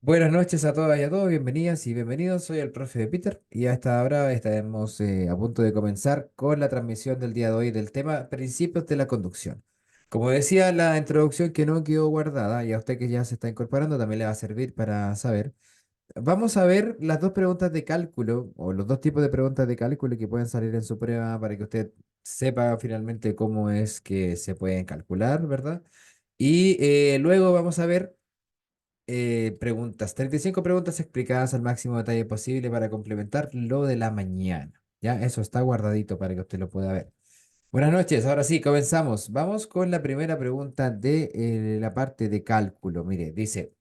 Buenas noches a todas y a todos, bienvenidas y bienvenidos. Soy el profe de Peter y a esta hora estaremos a punto de comenzar con la transmisión del día de hoy del tema Principios de la conducción. Como decía, la introducción que no quedó guardada y a usted que ya se está incorporando también le va a servir para saber. Vamos a ver las dos preguntas de cálculo o los dos tipos de preguntas de cálculo que pueden salir en su prueba para que usted sepa finalmente cómo es que se pueden calcular, ¿verdad? Y luego vamos a ver 35 preguntas explicadas al máximo detalle posible para complementar lo de la mañana. Ya, eso está guardadito para que usted lo pueda ver. Buenas noches, ahora sí, comenzamos. Vamos con la primera pregunta de la parte de cálculo. Mire, dice,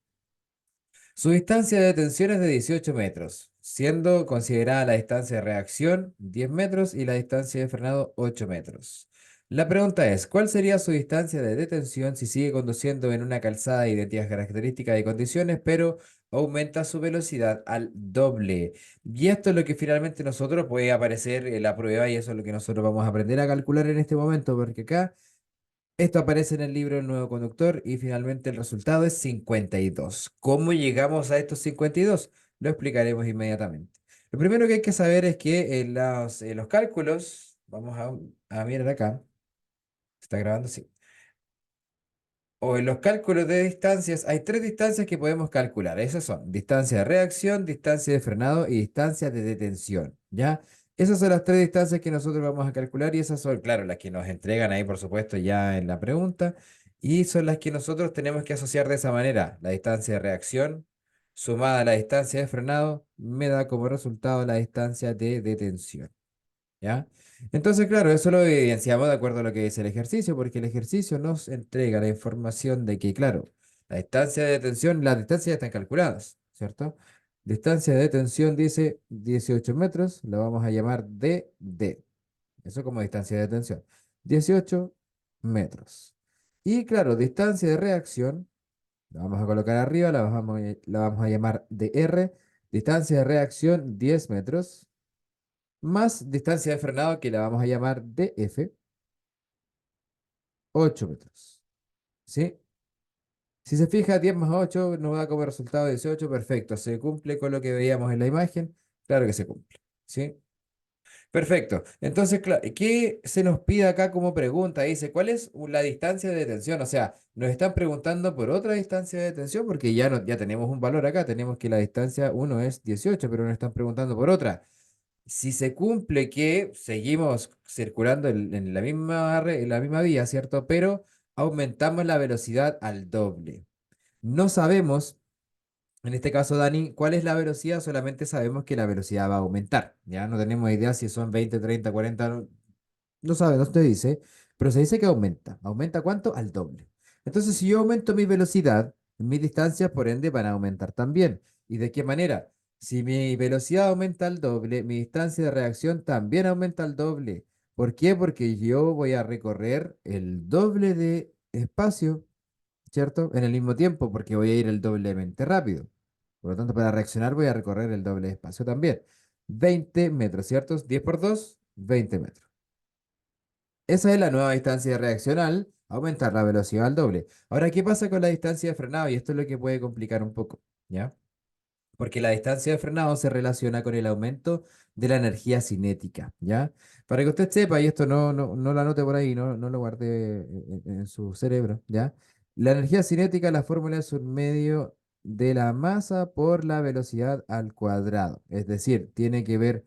su distancia de detención es de 18 metros, siendo considerada la distancia de reacción 10 metros y la distancia de frenado 8 metros. La pregunta es, ¿cuál sería su distancia de detención si sigue conduciendo en una calzada de idénticas características y condiciones, pero aumenta su velocidad al doble? Y esto es lo que finalmente nosotros puede aparecer en la prueba y eso es lo que nosotros vamos a aprender a calcular en este momento, porque acá esto aparece en el libro El nuevo conductor y finalmente el resultado es 52. ¿Cómo llegamos a estos 52? Lo explicaremos inmediatamente. Lo primero que hay que saber es que en los cálculos, vamos a mirar acá, ¿se está grabando? Sí. O en los cálculos de distancias, hay tres distancias que podemos calcular. Esas son distancia de reacción, distancia de frenado y distancia de detención. ¿Ya? Esas son las tres distancias que nosotros vamos a calcular y esas son, claro, las que nos entregan ahí, por supuesto, ya en la pregunta. Y son las que nosotros tenemos que asociar de esa manera. La distancia de reacción sumada a la distancia de frenado me da como resultado la distancia de detención. ¿Ya? Entonces, claro, eso lo evidenciamos de acuerdo a lo que dice el ejercicio, porque el ejercicio nos entrega la información de que, claro, la distancia de detención, las distancias ya están calculadas, ¿cierto? Distancia de detención dice 18 metros, la vamos a llamar DD. Eso como distancia de detención. 18 metros. Y claro, distancia de reacción, la vamos a colocar arriba, la vamos a llamar DR. Distancia de reacción 10 metros más distancia de frenado que la vamos a llamar DF, 8 metros. ¿Sí? Si se fija, 10 más 8 nos da como resultado 18, perfecto. ¿Se cumple con lo que veíamos en la imagen? Claro que se cumple. ¿Sí? Perfecto. Entonces, ¿qué se nos pide acá como pregunta? Dice, ¿cuál es la distancia de detención? O sea, nos están preguntando por otra distancia de detención porque ya, no, ya tenemos un valor acá. Tenemos que la distancia uno es 18, pero nos están preguntando por otra. Si se cumple que seguimos circulando en la misma vía, ¿cierto? Pero aumentamos la velocidad al doble. No sabemos, en este caso, Dani, cuál es la velocidad, solamente sabemos que la velocidad va a aumentar. Ya no tenemos idea si son 20, 30, 40, no sabe, no te dice, pero se dice que aumenta. ¿Aumenta cuánto? Al doble. Entonces, si yo aumento mi velocidad, mis distancias, por ende, van a aumentar también. ¿Y de qué manera? Si mi velocidad aumenta al doble, mi distancia de reacción también aumenta al doble. ¿Por qué? Porque yo voy a recorrer el doble de espacio, ¿cierto? En el mismo tiempo, porque voy a ir el doblemente rápido. Por lo tanto, para reaccionar voy a recorrer el doble de espacio también. 20 metros, ¿cierto? 10 por 2, 20 metros. Esa es la nueva distancia reaccional, aumentar la velocidad al doble. Ahora, ¿qué pasa con la distancia de frenado? Y esto es lo que puede complicar un poco, ¿ya? Porque la distancia de frenado se relaciona con el aumento de la energía cinética, ¿ya? Para que usted sepa, y esto no lo anote por ahí, no lo guarde en su cerebro, ¿ya? La energía cinética, la fórmula es un medio de la masa por la velocidad al cuadrado. Es decir, tiene que ver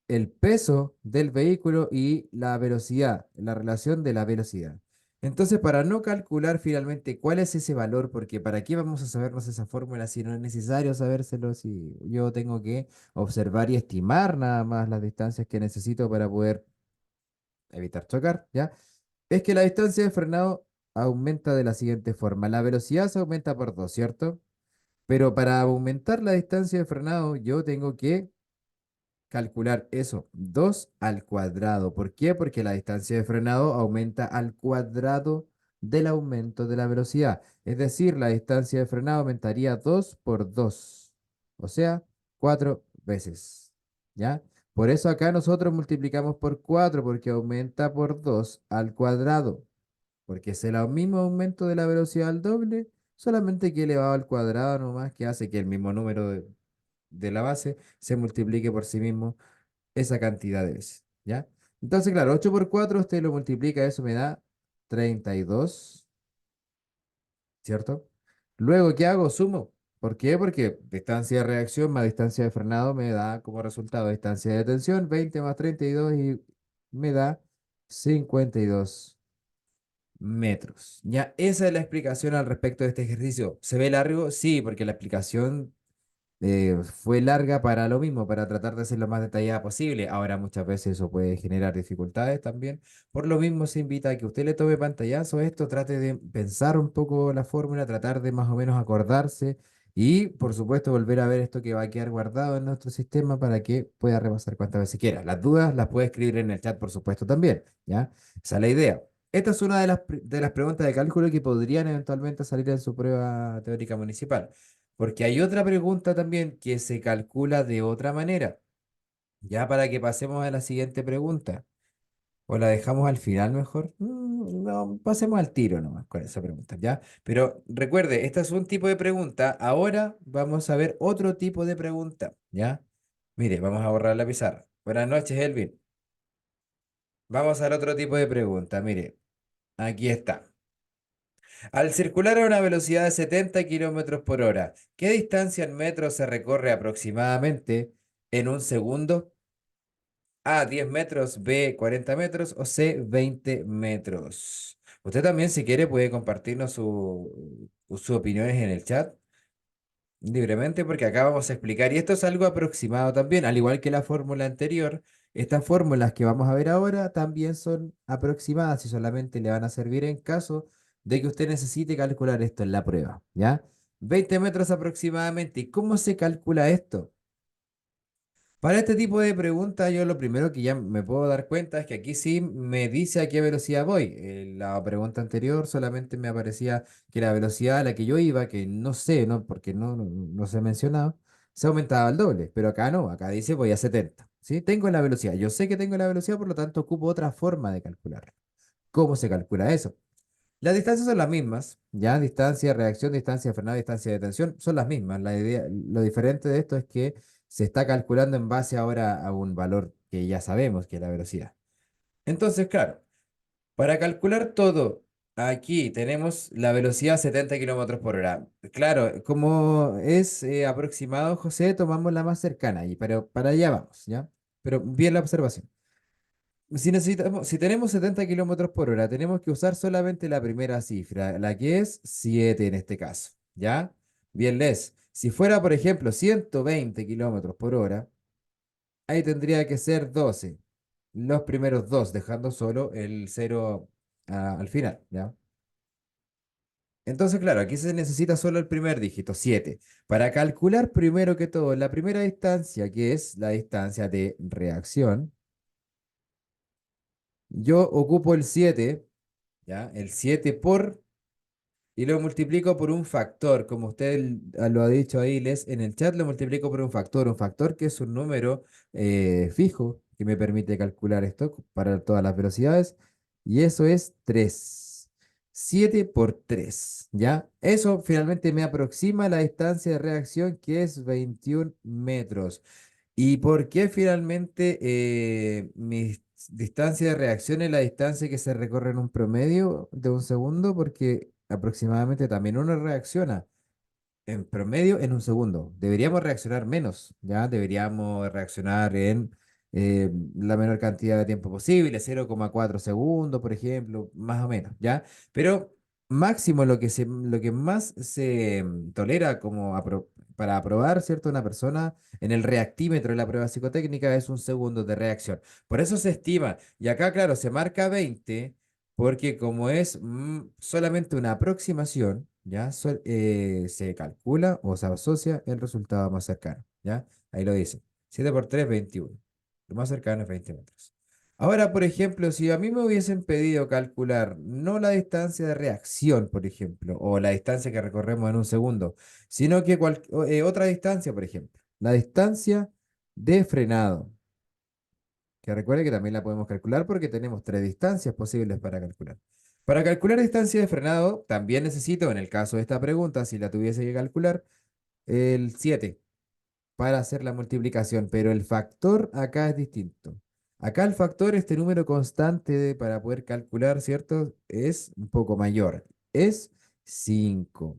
el peso del vehículo y la velocidad, la relación de la velocidad. Entonces, para no calcular finalmente cuál es ese valor, porque ¿para qué vamos a sabernos esa fórmula si no es necesario sabérselo, si yo tengo que observar y estimar nada más las distancias que necesito para poder evitar chocar, ¿ya? Es que la distancia de frenado aumenta de la siguiente forma. La velocidad se aumenta por 2, ¿cierto? Pero para aumentar la distancia de frenado, yo tengo que calcular eso, 2 al cuadrado. ¿Por qué? Porque la distancia de frenado aumenta al cuadrado del aumento de la velocidad. Es decir, la distancia de frenado aumentaría 2 por 2, o sea, 4 veces. ¿Ya? Por eso acá nosotros multiplicamos por 4 porque aumenta por 2 al cuadrado, porque es el mismo aumento de la velocidad al doble, solamente que elevado al cuadrado nomás, que hace que el mismo número de la base se multiplique por sí mismo esa cantidad de veces, ¿ya? Entonces, claro, 8 por 4 usted lo multiplica, eso me da 32, ¿cierto? Luego, ¿qué hago? Sumo. ¿Por qué? Porque distancia de reacción más distancia de frenado me da como resultado distancia de detención, 20 más 32 y me da 52 metros. Ya, esa es la explicación al respecto de este ejercicio. ¿Se ve largo? Sí, porque la explicación fue larga para lo mismo, para tratar de ser lo más detallada posible. Ahora muchas veces eso puede generar dificultades también. Por lo mismo se invita a que usted le tome pantallazo a esto, trate de pensar un poco la fórmula, tratar de más o menos acordarse y por supuesto volver a ver esto que va a quedar guardado en nuestro sistema para que pueda repasar cuantas veces quiera. Las dudas las puede escribir en el chat, por supuesto, también, ¿ya? Esa es la idea. Esta es una de de las preguntas de cálculo que podrían eventualmente salir en su prueba teórica municipal. Porque hay otra pregunta también que se calcula de otra manera. Ya para que pasemos a la siguiente pregunta. ¿O la dejamos al final mejor? No, pasemos al tiro nomás con esa pregunta, ¿ya? Pero recuerde, este es un tipo de pregunta. Ahora vamos a ver otro tipo de pregunta, ¿ya? Mire, vamos a borrar la pizarra. Buenas noches, Elvin. Vamos al otro tipo de pregunta. Mire, aquí está. Al circular a una velocidad de 70 kilómetros por hora, ¿qué distancia en metros se recorre aproximadamente en un segundo? A, 10 metros, B, 40 metros o C, 20 metros. Usted también, si quiere, puede compartirnos sus opiniones en el chat libremente porque acá vamos a explicar, y esto es algo aproximado también, al igual que la fórmula anterior, estas fórmulas que vamos a ver ahora también son aproximadas y solamente le van a servir en caso de que usted necesite calcular esto en la prueba, ¿ya? 20 metros aproximadamente. ¿Y cómo se calcula esto? Para este tipo de preguntas, yo lo primero que ya me puedo dar cuenta es que aquí sí me dice a qué velocidad voy. En la pregunta anterior solamente me aparecía que la velocidad a la que yo iba, que no sé, ¿no? Porque no se ha mencionado, se aumentaba al doble, pero acá no, acá dice voy a 70, ¿sí? Tengo la velocidad, yo sé que tengo la velocidad, por lo tanto ocupo otra forma de calcularla. ¿Cómo se calcula eso? Las distancias son las mismas, ¿ya? Distancia de reacción, distancia de frenado, distancia de detención, son las mismas. La idea, lo diferente de esto es que se está calculando en base ahora a un valor que ya sabemos, que es la velocidad. Entonces, claro, para calcular todo, aquí tenemos la velocidad 70 kilómetros por hora. Claro, como es aproximado, José, tomamos la más cercana y para allá vamos, ¿ya? Pero bien la observación. Si tenemos 70 kilómetros por hora, tenemos que usar solamente la primera cifra, la que es 7 en este caso, ¿ya? Bien, Les. Si fuera, por ejemplo, 120 kilómetros por hora, ahí tendría que ser 12. Los primeros dos, dejando solo el cero al final, ¿ya? Entonces, claro, aquí se necesita solo el primer dígito, 7. Para calcular primero que todo la primera distancia, que es la distancia de reacción, yo ocupo el 7. ¿Ya? El 7 por, y lo multiplico por un factor, como usted lo ha dicho ahí, Les, en el chat lo multiplico por un factor que es un número fijo que me permite calcular esto para todas las velocidades, y eso es 3. 7 por 3, ¿ya? Eso finalmente me aproxima la distancia de reacción que es 21 metros. ¿Y por qué finalmente mi distancia de reacción es la distancia que se recorre en un promedio de un segundo? Porque aproximadamente también uno reacciona en promedio en un segundo. Deberíamos reaccionar menos, ¿ya? Deberíamos reaccionar en la menor cantidad de tiempo posible, 0,4 segundos, por ejemplo, más o menos, ¿ya? Pero máximo lo que más se tolera como para aprobar, ¿cierto? Una persona en el reactímetro de la prueba psicotécnica es un segundo de reacción. Por eso se estima, y acá, claro, se marca 20 porque como es solamente una aproximación, ¿ya? Se calcula o se asocia el resultado más cercano, ¿ya? Ahí lo dice. 7 por 3, 21. Lo más cercano es 20 metros. Ahora, por ejemplo, si a mí me hubiesen pedido calcular no la distancia de reacción, por ejemplo, o la distancia que recorremos en un segundo, sino que otra distancia, por ejemplo, la distancia de frenado, que recuerde que también la podemos calcular porque tenemos tres distancias posibles para calcular. Para calcular distancia de frenado, también necesito, en el caso de esta pregunta, si la tuviese que calcular, el 7 para hacer la multiplicación, pero el factor acá es distinto. Acá el factor, este número constante para poder calcular, ¿cierto? Es un poco mayor. Es 5.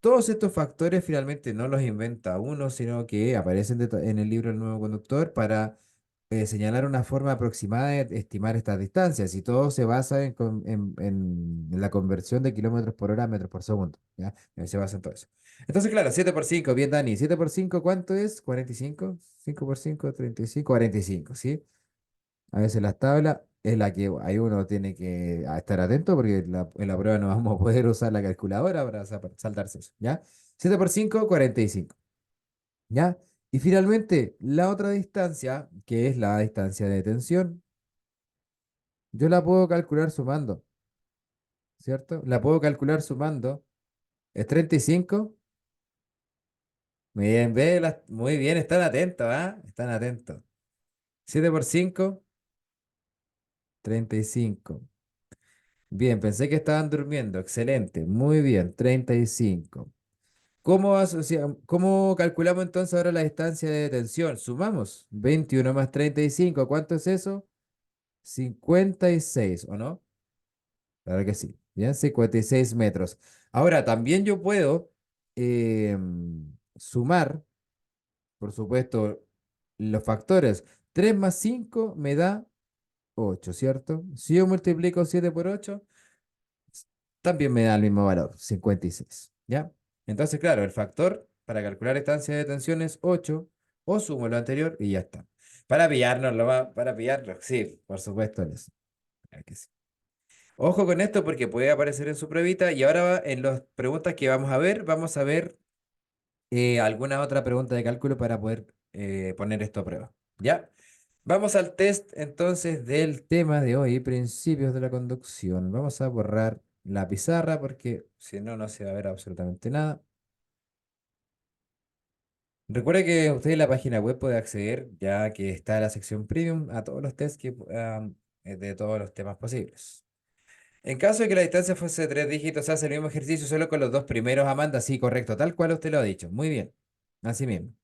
Todos estos factores finalmente no los inventa uno, sino que aparecen en el libro El Nuevo Conductor para señalar una forma aproximada de estimar estas distancias. Y todo se basa en la conversión de kilómetros por hora a metros por segundo. ¿Ya? Se basa en todo eso. Entonces, claro, 7 por 5, bien, Dani. 7 por 5, ¿cuánto es? 45. 5 por 5, 35, 45, ¿sí? A veces las tablas es la que ahí uno tiene que estar atento porque en la prueba no vamos a poder usar la calculadora para saltarse eso, ¿ya? 7 por 5, 45, ¿ya? Y finalmente, la otra distancia, que es la distancia de tensión, yo la puedo calcular sumando, ¿cierto? La puedo calcular sumando. Es 35. Muy bien, muy bien, están atentos, ¿ah? Están atentos. 7 por 5, 35. Bien, pensé que estaban durmiendo. Excelente. Muy bien. 35. ¿Cómo calculamos entonces ahora la distancia de detención? Sumamos. 21 más 35. ¿Cuánto es eso? 56, ¿o no? Claro que sí. Bien, 56 metros. Ahora, también yo puedo sumar, por supuesto, los factores. 3 más 5 me da 8, ¿cierto? Si yo multiplico 7 por 8 también me da el mismo valor, 56. ¿Ya? Entonces, claro, el factor para calcular estancia de tensión es 8, o sumo lo anterior y ya está. Para pillarlo, sí, por supuesto. Claro que sí. Ojo con esto porque puede aparecer en su pruebita y ahora en las preguntas que vamos a ver alguna otra pregunta de cálculo para poder poner esto a prueba. ¿Ya? Vamos al test entonces del tema de hoy, principios de la conducción. Vamos a borrar la pizarra porque si no, no se va a ver absolutamente nada. Recuerde que usted en la página web puede acceder, ya que está la sección premium, a todos los tests de todos los temas posibles. En caso de que la distancia fuese de 3 dígitos, hace el mismo ejercicio solo con los dos primeros, Amanda. Sí, correcto, tal cual usted lo ha dicho. Muy bien. Así mismo.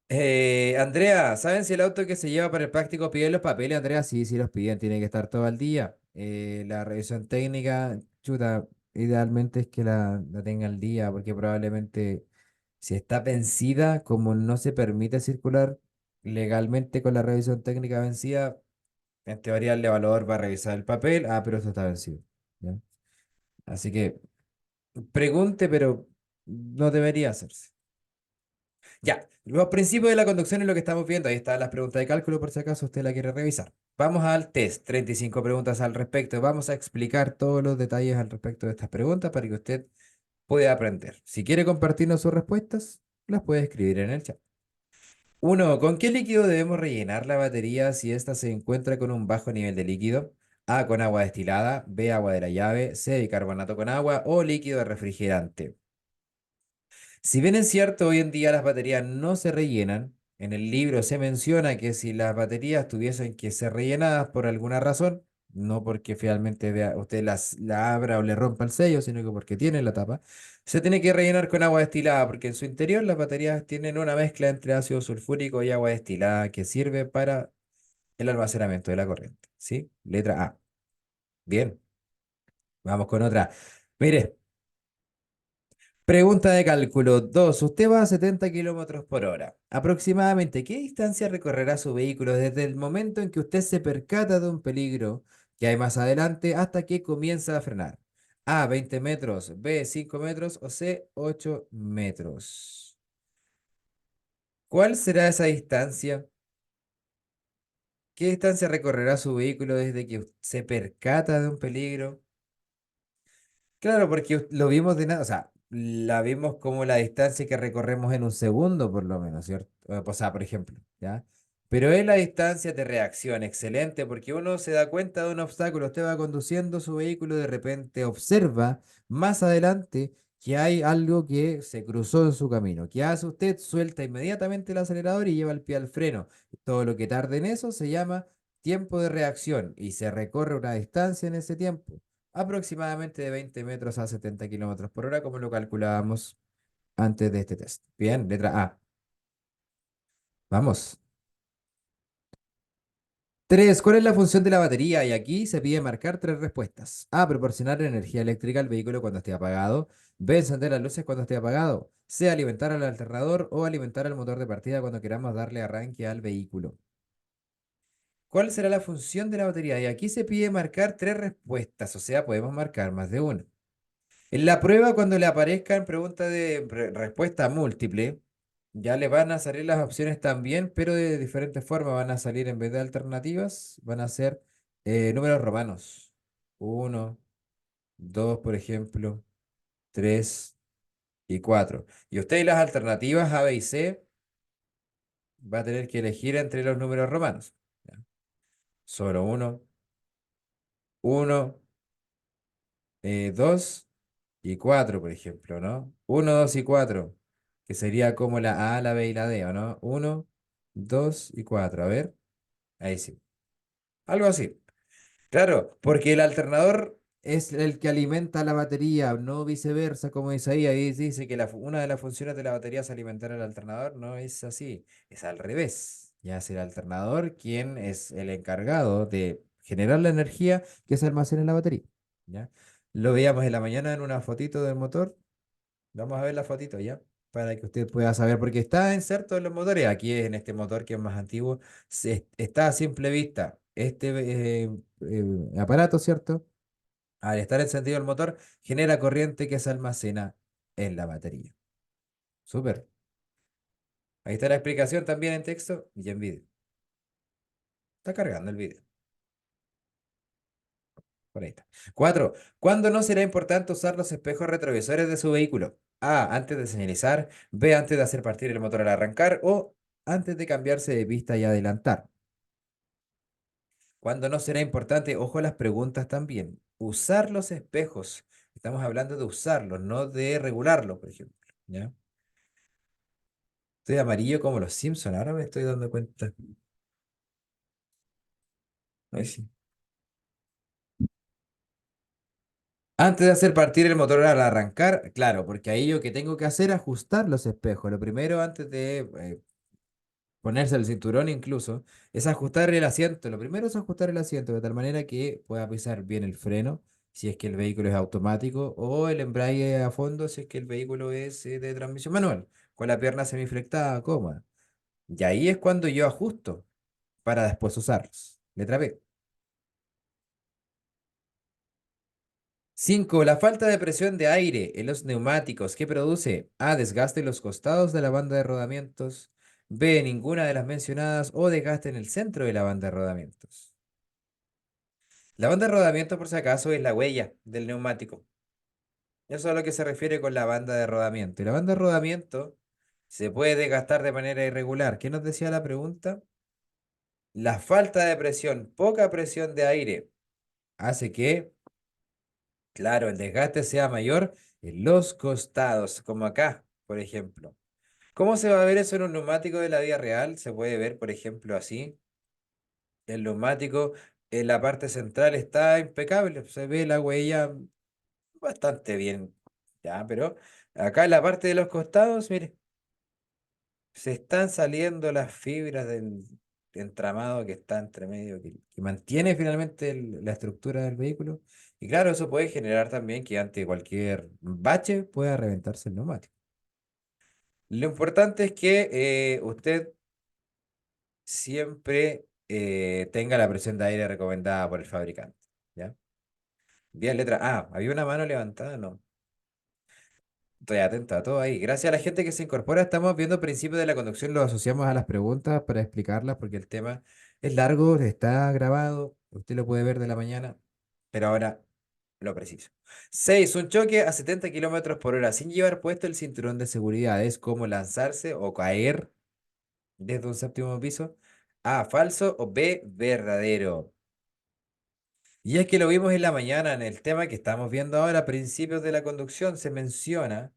Andrea, ¿saben si el auto que se lleva para el práctico pide los papeles? Andrea, sí, sí los piden, tiene que estar todo al día. La revisión técnica, chuta, idealmente es que la tenga al día, porque probablemente si está vencida, como no se permite circular legalmente con la revisión técnica vencida, en teoría el evaluador va a revisar el papel, pero esto está vencido. ¿Ya? Así que pregunte, pero no debería hacerse. Ya, los principios de la conducción es lo que estamos viendo. Ahí están las preguntas de cálculo por si acaso usted la quiere revisar. Vamos al test, 35 preguntas al respecto. Vamos a explicar todos los detalles al respecto de estas preguntas para que usted pueda aprender. Si quiere compartirnos sus respuestas, las puede escribir en el chat. Uno, ¿con qué líquido debemos rellenar la batería si ésta se encuentra con un bajo nivel de líquido? A, con agua destilada, B, agua de la llave, C, bicarbonato con agua o líquido refrigerante. Si bien es cierto, hoy en día las baterías no se rellenan, en el libro se menciona que si las baterías tuviesen que ser rellenadas por alguna razón, no porque finalmente usted la abra o le rompa el sello, sino que porque tiene la tapa, se tiene que rellenar con agua destilada, porque en su interior las baterías tienen una mezcla entre ácido sulfúrico y agua destilada que sirve para el almacenamiento de la corriente. ¿Sí? Letra A. Bien, vamos con otra. Mire. Pregunta de cálculo 2. Usted va a 70 kilómetros por hora. Aproximadamente, ¿qué distancia recorrerá su vehículo desde el momento en que usted se percata de un peligro que hay más adelante hasta que comienza a frenar? A, 20 metros, B, 5 metros o C, 8 metros. ¿Cuál será esa distancia? ¿Qué distancia recorrerá su vehículo desde que se percata de un peligro? Claro, porque lo vimos de nada, o sea, la vimos como la distancia que recorremos en un segundo, por lo menos, ¿cierto? O sea, por ejemplo, ¿ya? Pero es la distancia de reacción, excelente, porque uno se da cuenta de un obstáculo, usted va conduciendo su vehículo, de repente observa más adelante que hay algo que se cruzó en su camino. ¿Qué hace usted? Suelta inmediatamente el acelerador y lleva el pie al freno. Todo lo que tarde en eso se llama tiempo de reacción y se recorre una distancia en ese tiempo, aproximadamente de 20 metros a 70 kilómetros por hora, como lo calculábamos antes de este test. Bien, letra A. Vamos. 3. ¿Cuál es la función de la batería? Y aquí se pide marcar tres respuestas. A. Proporcionar energía eléctrica al vehículo cuando esté apagado. B. Encender las luces cuando esté apagado. C. Alimentar al alternador o alimentar al motor de partida cuando queramos darle arranque al vehículo. ¿Cuál será la función de la batería? Y aquí se pide marcar tres respuestas, o sea, podemos marcar más de una. En la prueba, cuando le aparezcan preguntas de respuesta múltiple, ya le van a salir las opciones también, pero de diferentes formas. Van a salir en vez de alternativas, van a ser números romanos. Uno, 2, por ejemplo, 3 y 4. Y usted y las alternativas A, B y C va a tener que elegir entre los números romanos. ¿Ya? Solo uno, 2 y 4, por ejemplo, ¿no? Uno, 2 y 4, que sería como la A, la B y la D, ¿o no? Uno, 2 y 4, a ver, ahí sí. Algo así. Claro, porque el alternador es el que alimenta la batería, no viceversa, como dice ahí. Ahí dice que una de las funciones de la batería es alimentar al alternador. No es así, es al revés. Ya es el alternador quien es el encargado de generar la energía que se almacena en la batería. ¿Ya? Lo veíamos en la mañana en una fotito del motor. Vamos a ver la fotito ya, para que usted pueda saber, porque está inserto en los motores. Aquí en este motor que es más antiguo, está a simple vista aparato, ¿cierto? Al estar encendido el motor, genera corriente que se almacena en la batería. Súper. Ahí está la explicación también en texto y en vídeo. Está cargando el vídeo. Por ahí está. 4. ¿Cuándo no será importante usar los espejos retrovisores de su vehículo? A. Antes de señalizar. B. Antes de hacer partir el motor al arrancar. O antes de cambiarse de pista y adelantar. ¿Cuándo no será importante? Ojo a las preguntas también. Usar los espejos. Estamos hablando de usarlos, no de regularlos, por ejemplo. ¿Ya? Estoy amarillo como los Simpson, ahora me estoy dando cuenta. Ahí sí. Antes de hacer partir el motor al arrancar, claro, porque ahí yo que tengo que hacer es ajustar los espejos. Lo primero, antes de ponerse el cinturón incluso, es ajustar el asiento. Lo primero es ajustar el asiento de tal manera que pueda pisar bien el freno, si es que el vehículo es automático, o el embrague a fondo, si es que el vehículo es de transmisión manual, con la pierna semiflectada, cómoda. Y ahí es cuando yo ajusto para después usarlos. Letra B. 5. La falta de presión de aire en los neumáticos que produce A. Desgaste en los costados de la banda de rodamientos. B. Ninguna de las mencionadas o desgaste en el centro de la banda de rodamientos. La banda de rodamientos, por si acaso, es la huella del neumático. Eso es a lo que se refiere con la banda de rodamiento. Y la banda de rodamiento se puede desgastar de manera irregular. ¿Qué nos decía la pregunta? La falta de presión, poca presión de aire, hace que, claro, el desgaste sea mayor en los costados, como acá, por ejemplo. ¿Cómo se va a ver eso en un neumático de la vida real? Se puede ver, por ejemplo, así. El neumático en la parte central está impecable, se ve la huella bastante bien, ya, pero acá en la parte de los costados, mire, se están saliendo las fibras del entramado que está entre medio, que mantiene finalmente la estructura del vehículo. Y claro, eso puede generar también que ante cualquier bache pueda reventarse el neumático. Lo importante es que usted siempre tenga la presión de aire recomendada por el fabricante. ¿Ya? Bien, letra A. ¿Había una mano levantada? No. Estoy atento a todo ahí. Gracias a la gente que se incorpora, estamos viendo principios de la conducción, lo asociamos a las preguntas para explicarlas, porque el tema es largo, está grabado, usted lo puede ver de la mañana, pero ahora lo preciso. 6. Un choque a 70 kilómetros por hora sin llevar puesto el cinturón de seguridad es como lanzarse o caer desde un séptimo piso. A, falso o B, verdadero. Y es que lo vimos en la mañana en el tema que estamos viendo ahora, principios de la conducción, se menciona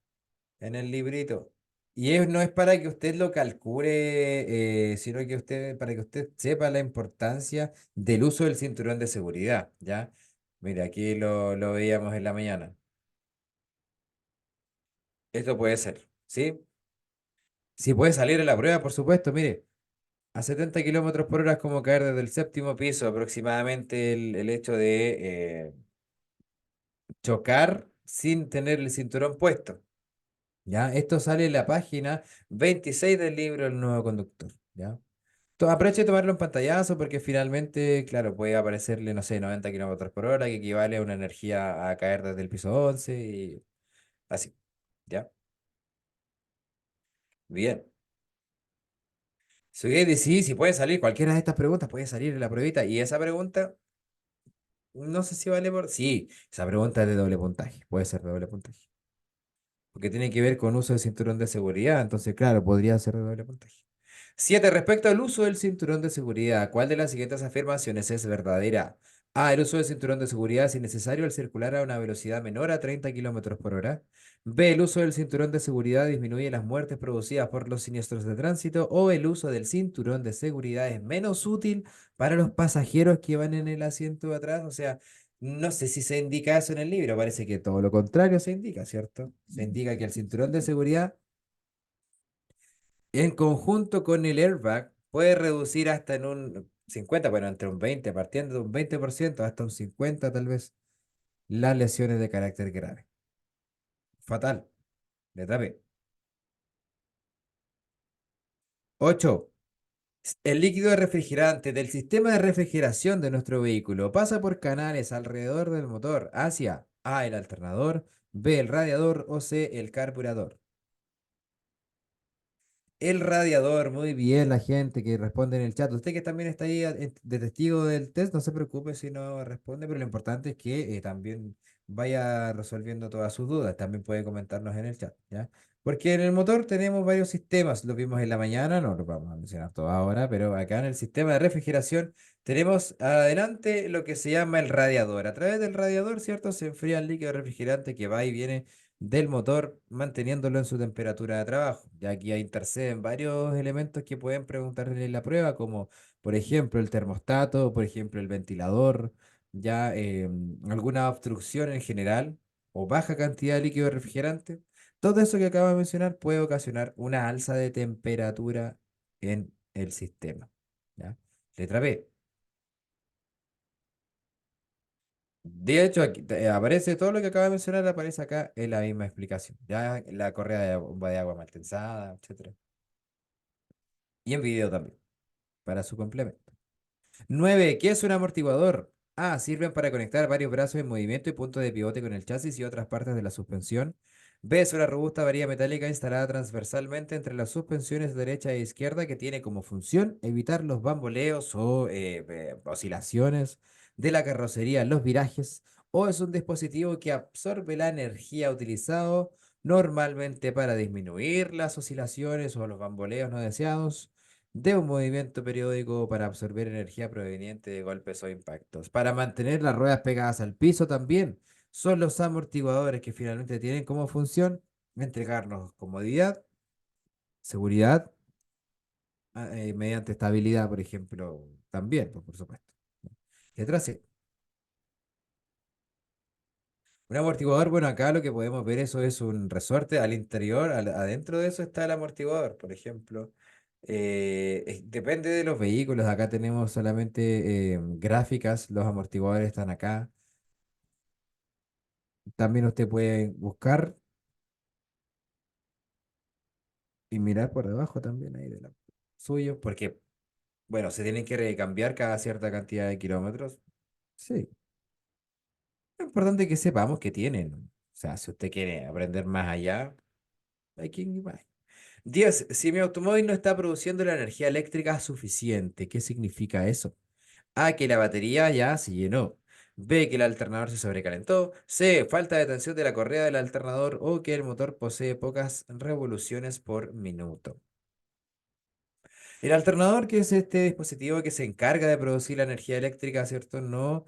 en el librito. No es para que usted lo calcule, sino que para que usted sepa la importancia del uso del cinturón de seguridad, ¿ya? Mira, aquí lo veíamos en la mañana. Esto puede ser, ¿sí? Si puede salir en la prueba, por supuesto, mire, a 70 kilómetros por hora es como caer desde el séptimo piso, aproximadamente el hecho de chocar sin tener el cinturón puesto. ¿Ya? Esto sale en la página 26 del libro El nuevo conductor, ¿ya? Aproveche de tomarlo en pantallazo porque finalmente, claro, puede aparecerle, no sé, 90 kilómetros por hora, que equivale a una energía a caer desde el piso 11 y así, ¿ya? Bien. Sí, sí puede salir, cualquiera de estas preguntas puede salir en la pruebita. Y esa pregunta, no sé si vale por... Sí, esa pregunta es de doble puntaje, puede ser de doble puntaje. Porque tiene que ver con uso del cinturón de seguridad, entonces, claro, podría ser de doble puntaje. 7. Respecto al uso del cinturón de seguridad, ¿cuál de las siguientes afirmaciones es verdadera? A. El uso del cinturón de seguridad es innecesario al circular a una velocidad menor a 30 kilómetros por hora. B. El uso del cinturón de seguridad disminuye las muertes producidas por los siniestros de tránsito. O el uso del cinturón de seguridad es menos útil para los pasajeros que van en el asiento de atrás. O sea, no sé si se indica eso en el libro, parece que todo lo contrario se indica, ¿cierto? Se indica que el cinturón de seguridad en conjunto con el airbag puede reducir hasta en un 50, bueno, entre un 20, partiendo de un 20% hasta un 50 tal vez, las lesiones de carácter grave. Fatal, letra B. 8. El líquido refrigerante del sistema de refrigeración de nuestro vehículo pasa por canales alrededor del motor hacia A, el alternador, B, el radiador o C, el carburador. El radiador, muy bien, la gente que responde en el chat. Usted que también está ahí de testigo del test, no se preocupe si no responde, pero lo importante es que también vaya resolviendo todas sus dudas. También puede comentarnos en el chat, ¿ya? Porque en el motor tenemos varios sistemas, lo vimos en la mañana, no lo vamos a mencionar todo ahora, pero acá en el sistema de refrigeración tenemos adelante lo que se llama el radiador. A través del radiador, ¿cierto? Se enfría el líquido refrigerante que va y viene del motor, manteniéndolo en su temperatura de trabajo. Ya aquí interceden varios elementos que pueden preguntarle en la prueba, como por ejemplo el termostato, por ejemplo el ventilador, ya alguna obstrucción en general o baja cantidad de líquido refrigerante. Todo eso que acabo de mencionar puede ocasionar una alza de temperatura en el sistema. ¿Ya? Letra B. De hecho, aquí aparece todo lo que acabo de mencionar, aparece acá en la misma explicación. Ya la correa de bomba de agua mal tensada, etcétera. Y en video también, para su complemento. 9. ¿Qué es un amortiguador? A. Sirven para conectar varios brazos en movimiento y puntos de pivote con el chasis y otras partes de la suspensión. B. Es una robusta varilla metálica instalada transversalmente entre las suspensiones derecha e izquierda que tiene como función evitar los bamboleos o oscilaciones de la carrocería en los virajes. O es un dispositivo que absorbe la energía utilizado normalmente para disminuir las oscilaciones o los bamboleos no deseados de un movimiento periódico para absorber energía proveniente de golpes o impactos. Para mantener las ruedas pegadas al piso también son los amortiguadores que finalmente tienen como función entregarnos comodidad, seguridad, mediante estabilidad, por ejemplo, también, pues, por supuesto. Letra C. Un amortiguador, bueno, acá lo que podemos ver eso es un resorte al interior, adentro de eso está el amortiguador, por ejemplo. Depende de los vehículos, acá tenemos solamente gráficas, los amortiguadores están acá. También usted puede buscar y mirar por debajo también ahí de la suyo, porque, bueno, se tienen que recambiar cada cierta cantidad de kilómetros. Sí, es importante que sepamos que tienen. O sea, si usted quiere aprender más allá, hay que ir más. 10. Si mi automóvil no está produciendo la energía eléctrica suficiente, ¿qué significa eso? A, que la batería ya se llenó. B, que el alternador se sobrecalentó. C, falta de tensión de la correa del alternador o que el motor posee pocas revoluciones por minuto. El alternador, que es este dispositivo que se encarga de producir la energía eléctrica, ¿cierto? No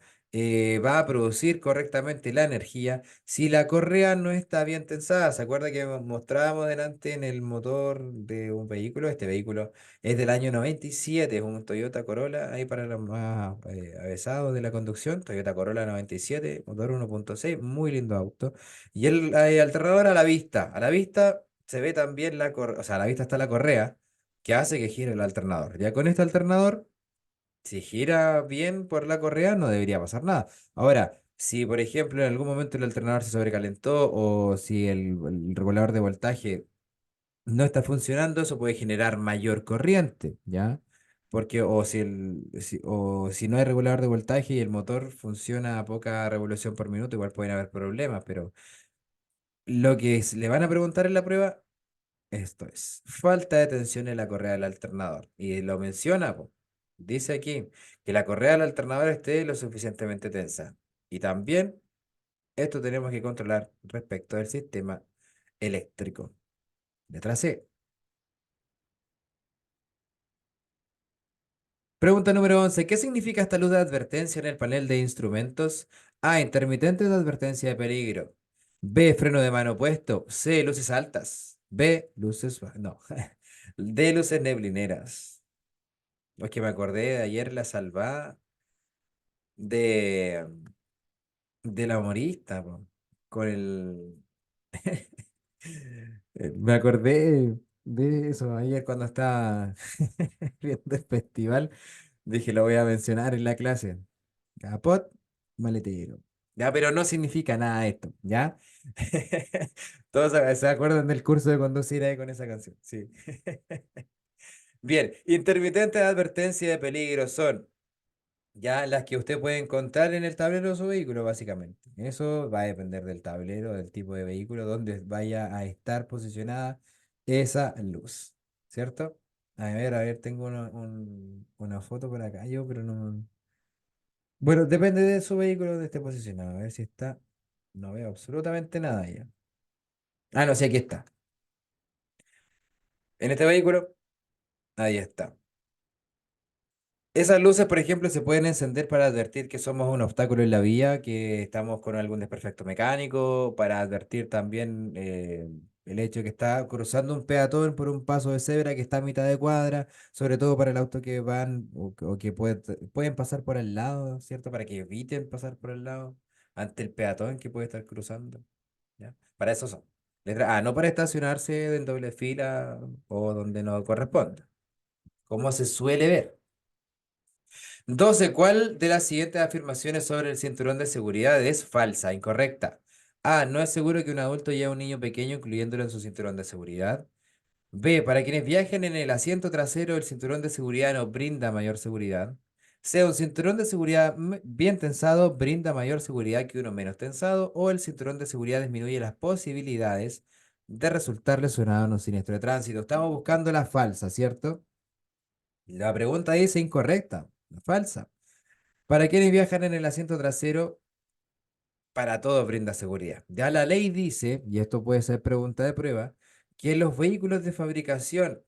va a producir correctamente la energía si la correa no está bien tensada. ¿Se acuerda que mostrábamos delante en el motor de un vehículo? Este vehículo es del año 97, es un Toyota Corolla, ahí para los más avesados de la conducción, Toyota Corolla 97, motor 1.6, muy lindo auto. Y el alternador a la vista se ve también la correa, o sea, a la vista está la correa que hace que gire el alternador. Ya con este alternador si gira bien por la correa, no debería pasar nada. Ahora, si por ejemplo en algún momento el alternador se sobrecalentó o si el regulador de voltaje no está funcionando, eso puede generar mayor corriente, ¿ya? Porque o si no hay regulador de voltaje y el motor funciona a poca revolución por minuto, igual pueden haber problemas, pero lo que le van a preguntar en la prueba esto es, falta de tensión en la correa del alternador. Y lo menciona, po. Dice aquí que la correa del alternador esté lo suficientemente tensa. Y también esto tenemos que controlar respecto del sistema eléctrico. Letra C. Pregunta número 11. ¿Qué significa esta luz de advertencia en el panel de instrumentos? A. Intermitentes de advertencia de peligro. B. Freno de mano puesto. C. Luces altas. B. Luces... No. D. Luces neblineras. Es que me acordé de ayer la salvada de, de la humorista, po, con el... Me acordé de eso ayer cuando estaba viendo el festival. Dije, lo voy a mencionar en la clase. Capot, maletero. Ya, pero no significa nada esto, ¿ya? Todos se acuerdan del curso de conducir ahí con esa canción, sí. Bien, intermitentes de advertencia de peligro son ya las que usted puede encontrar en el tablero de su vehículo, básicamente. Eso va a depender del tablero, del tipo de vehículo, donde vaya a estar posicionada esa luz, ¿cierto? A ver, tengo una foto por acá, yo, pero no. Bueno, depende de su vehículo donde esté posicionado. A ver si está. No veo absolutamente nada ya. Ah, no sé, aquí está. En este vehículo, ahí está. Esas luces, por ejemplo, se pueden encender para advertir que somos un obstáculo en la vía, que estamos con algún desperfecto mecánico, para advertir también el hecho de que está cruzando un peatón por un paso de cebra que está a mitad de cuadra, sobre todo para el auto que van o que pueden pasar por al lado, ¿cierto? Para que eviten pasar por el lado ante el peatón que puede estar cruzando, ¿ya? Para eso son. Letra A, no para estacionarse en doble fila o donde no corresponda, como se suele ver. 12. ¿Cuál de las siguientes afirmaciones sobre el cinturón de seguridad es falsa, incorrecta? A. No es seguro que un adulto lleve a un niño pequeño incluyéndolo en su cinturón de seguridad. B. Para quienes viajen en el asiento trasero, el cinturón de seguridad no brinda mayor seguridad. C. Un cinturón de seguridad bien tensado brinda mayor seguridad que uno menos tensado. O el cinturón de seguridad disminuye las posibilidades de resultar lesionado en un siniestro de tránsito. Estamos buscando la falsa, ¿cierto? La pregunta dice incorrecta, la falsa. Para quienes viajan en el asiento trasero, para todos brinda seguridad. Ya la ley dice, y esto puede ser pregunta de prueba, que los vehículos de fabricación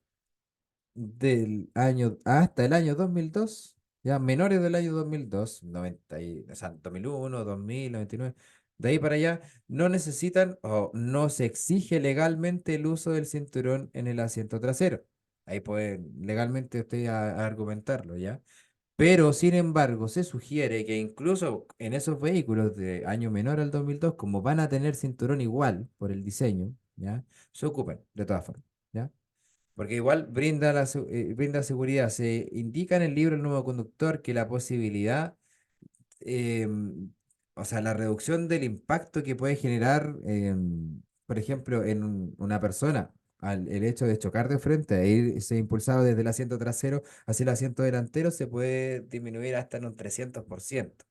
del año hasta el año 2002, ya menores del año 2002, 90 o sea, 2001, 2000, 99, de ahí para allá, no necesitan o no se exige legalmente el uso del cinturón en el asiento trasero. Ahí puede legalmente usted argumentarlo, ¿ya? Pero, sin embargo, se sugiere que incluso en esos vehículos de año menor al 2002, como van a tener cinturón igual por el diseño, ¿ya? Se ocupen, de todas formas, ¿ya? Porque igual brinda, brinda seguridad. Se indica en el libro El nuevo conductor que la posibilidad, em, o sea, la reducción del impacto que puede generar, por ejemplo, en una persona, el hecho de chocar de frente e irse impulsado desde el asiento trasero hacia el asiento delantero, se puede disminuir hasta en un 300%.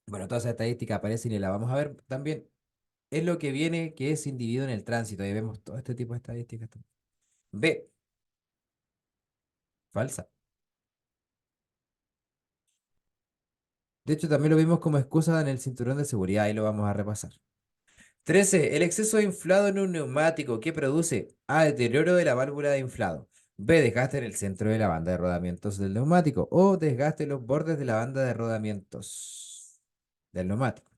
Bueno, todas esas estadísticas aparecen y la vamos a ver también. Es lo que viene que es individuo en el tránsito. Ahí vemos todo este tipo de estadísticas también. B, falsa. De hecho, también lo vimos como excusa en el cinturón de seguridad y lo vamos a repasar. 13. El exceso de inflado en un neumático que produce A. Deterioro de la válvula de inflado. B, desgaste en el centro de la banda de rodamientos del neumático. O desgaste en los bordes de la banda de rodamientos del neumático.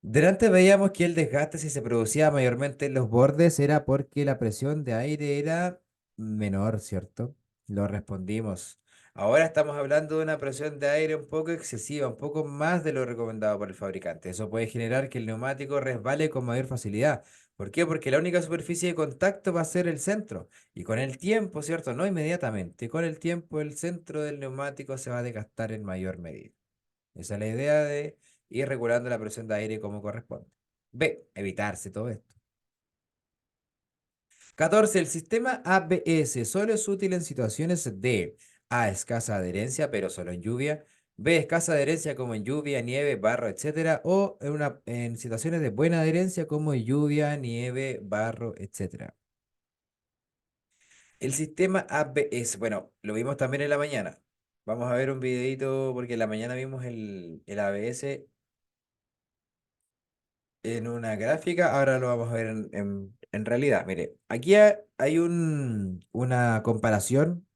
Delante veíamos que el desgaste, si se producía mayormente en los bordes, era porque la presión de aire era menor, ¿cierto? Lo respondimos. Ahora estamos hablando de una presión de aire un poco excesiva, un poco más de lo recomendado por el fabricante. Eso puede generar que el neumático resbale con mayor facilidad. ¿Por qué? Porque la única superficie de contacto va a ser el centro. Y con el tiempo, ¿cierto? No inmediatamente. Con el tiempo el centro del neumático se va a desgastar en mayor medida. Esa es la idea de ir regulando la presión de aire como corresponde. B, evitarse todo esto. 14. El sistema ABS solo es útil en situaciones de A, escasa adherencia, pero solo en lluvia. B, escasa adherencia como en lluvia, nieve, barro, etcétera. O en situaciones de buena adherencia como en lluvia, nieve, barro, etcétera. El sistema ABS, bueno, lo vimos también en la mañana. Vamos a ver un videito porque en la mañana vimos el ABS en una gráfica, ahora lo vamos a ver en realidad. Mire, aquí hay una comparación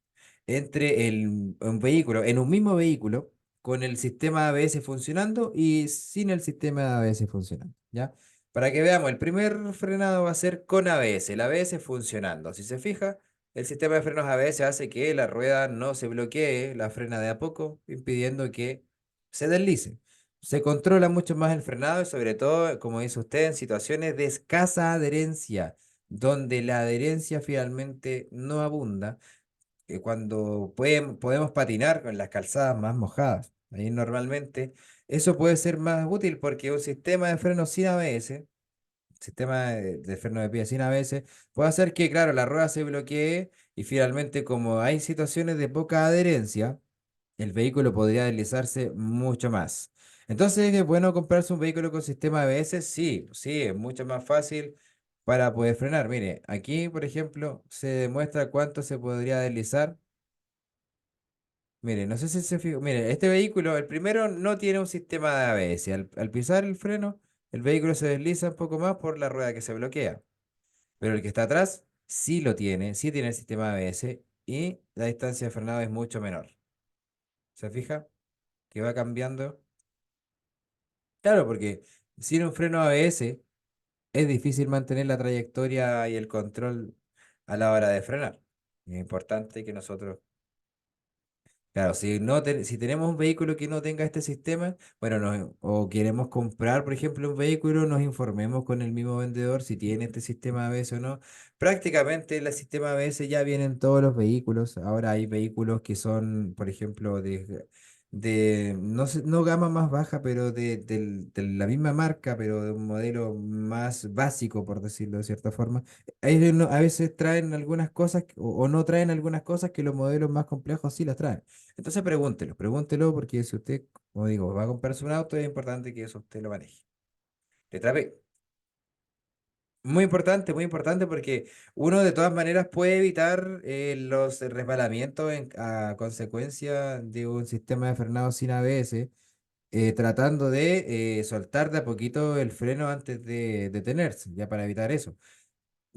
entre un vehículo, en un mismo vehículo, con el sistema ABS funcionando y sin el sistema ABS funcionando, ¿ya? Para que veamos, el primer frenado va a ser con ABS, el ABS funcionando. Si se fija, el sistema de frenos ABS hace que la rueda no se bloquee, la frena de a poco, impidiendo que se deslice. Se controla mucho más el frenado y sobre todo, como dice usted, en situaciones de escasa adherencia, donde la adherencia finalmente no abunda, cuando podemos patinar con las calzadas más mojadas. Ahí normalmente eso puede ser más útil porque un sistema de freno sin ABS, sistema de freno de pie sin ABS, puede hacer que, claro, la rueda se bloquee y finalmente como hay situaciones de poca adherencia, el vehículo podría deslizarse mucho más. Entonces, ¿es bueno comprarse un vehículo con sistema ABS? Sí, sí, es mucho más fácil para poder frenar. Mire, aquí, por ejemplo, se demuestra cuánto se podría deslizar. Mire, no sé si se fijó. Mire, este vehículo, el primero, no tiene un sistema de ABS. Al pisar el freno, el vehículo se desliza un poco más por la rueda que se bloquea. Pero el que está atrás sí tiene el sistema ABS y la distancia de frenado es mucho menor. ¿Se fija? Que va cambiando. Claro, porque sin un freno ABS es difícil mantener la trayectoria y el control a la hora de frenar. Es importante que nosotros. Claro, si tenemos un vehículo que no tenga este sistema, bueno, o queremos comprar, por ejemplo, un vehículo, nos informemos con el mismo vendedor si tiene este sistema ABS o no. Prácticamente el sistema ABS ya viene en todos los vehículos. Ahora hay vehículos que son, por ejemplo, no sé, no gama más baja, pero de la misma marca, pero de un modelo más básico, por decirlo de cierta forma. A veces traen algunas cosas o no traen algunas cosas que los modelos más complejos sí las traen. Entonces pregúntelo, porque si usted, como digo, va a comprarse un auto, es importante que eso usted lo maneje. Letra B. Muy importante porque uno de todas maneras puede evitar los resbalamientos a consecuencia de un sistema de frenado sin ABS, tratando de soltar de a poquito el freno antes de detenerse, ya para evitar eso.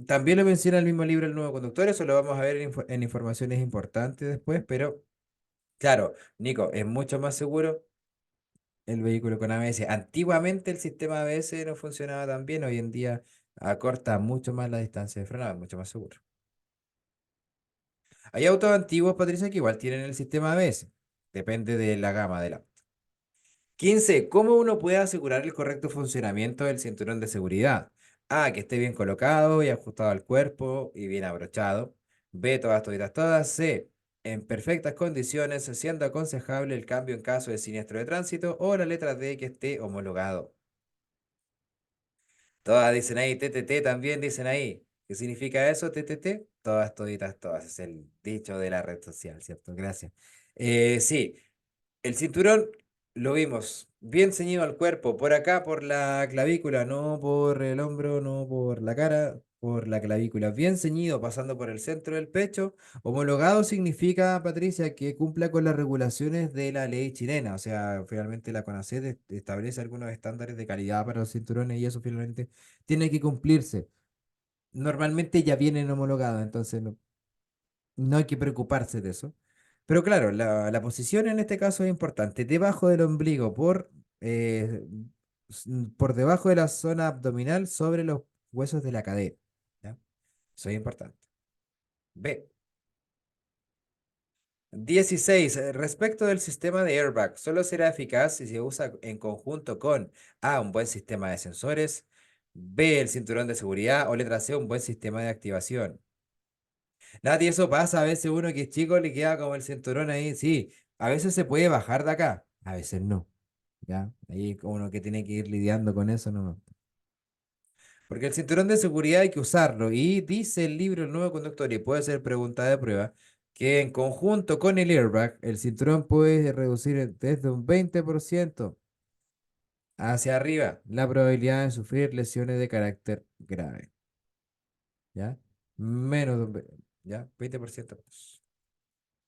También lo menciona el mismo libro El Nuevo Conductor, eso lo vamos a ver en informaciones importantes después, pero claro, Nico, es mucho más seguro el vehículo con ABS. Antiguamente el sistema ABS no funcionaba tan bien, hoy en día acorta mucho más la distancia de frenado, es mucho más seguro. Hay autos antiguos, Patricia, que igual tienen el sistema ABS, depende de la gama del auto. 15. ¿Cómo uno puede asegurar el correcto funcionamiento del cinturón de seguridad? A, que esté bien colocado y ajustado al cuerpo y bien abrochado. B, todas. C, en perfectas condiciones, siendo aconsejable el cambio en caso de siniestro de tránsito. O la letra D, que esté homologado. Todas dicen ahí, TTT también dicen ahí. ¿Qué significa eso, TTT? Todas. Es el dicho de la red social, ¿cierto? Gracias. Sí. El cinturón lo vimos bien ceñido al cuerpo, por acá, por la clavícula, no por el hombro, no por la cara, por la clavícula. Bien ceñido, pasando por el centro del pecho. Homologado significa, Patricia, que cumpla con las regulaciones de la ley chilena. O sea, finalmente la CONACET establece algunos estándares de calidad para los cinturones y eso finalmente tiene que cumplirse. Normalmente ya vienen homologados, entonces no. No hay que preocuparse de eso. Pero claro, la posición en este caso es importante. Debajo del ombligo, eh, por debajo de la zona abdominal, sobre los huesos de la cadera. ¿Ya? Eso es importante. B. 16. Respecto del sistema de airbag, solo será eficaz si se usa en conjunto con A, un buen sistema de sensores, B, el cinturón de seguridad o letra C, un buen sistema de activación. Nati, eso pasa, a veces uno que es chico le queda como el cinturón ahí, sí, a veces se puede bajar de acá, a veces no, ¿ya? Ahí como uno que tiene que ir lidiando con eso, no. Porque el cinturón de seguridad hay que usarlo y dice el libro El nuevo conductor y puede ser pregunta de prueba que en conjunto con el airbag el cinturón puede reducir desde un 20% hacia arriba la probabilidad de sufrir lesiones de carácter grave, ¿ya? Menos de un, ¿ya? 20%.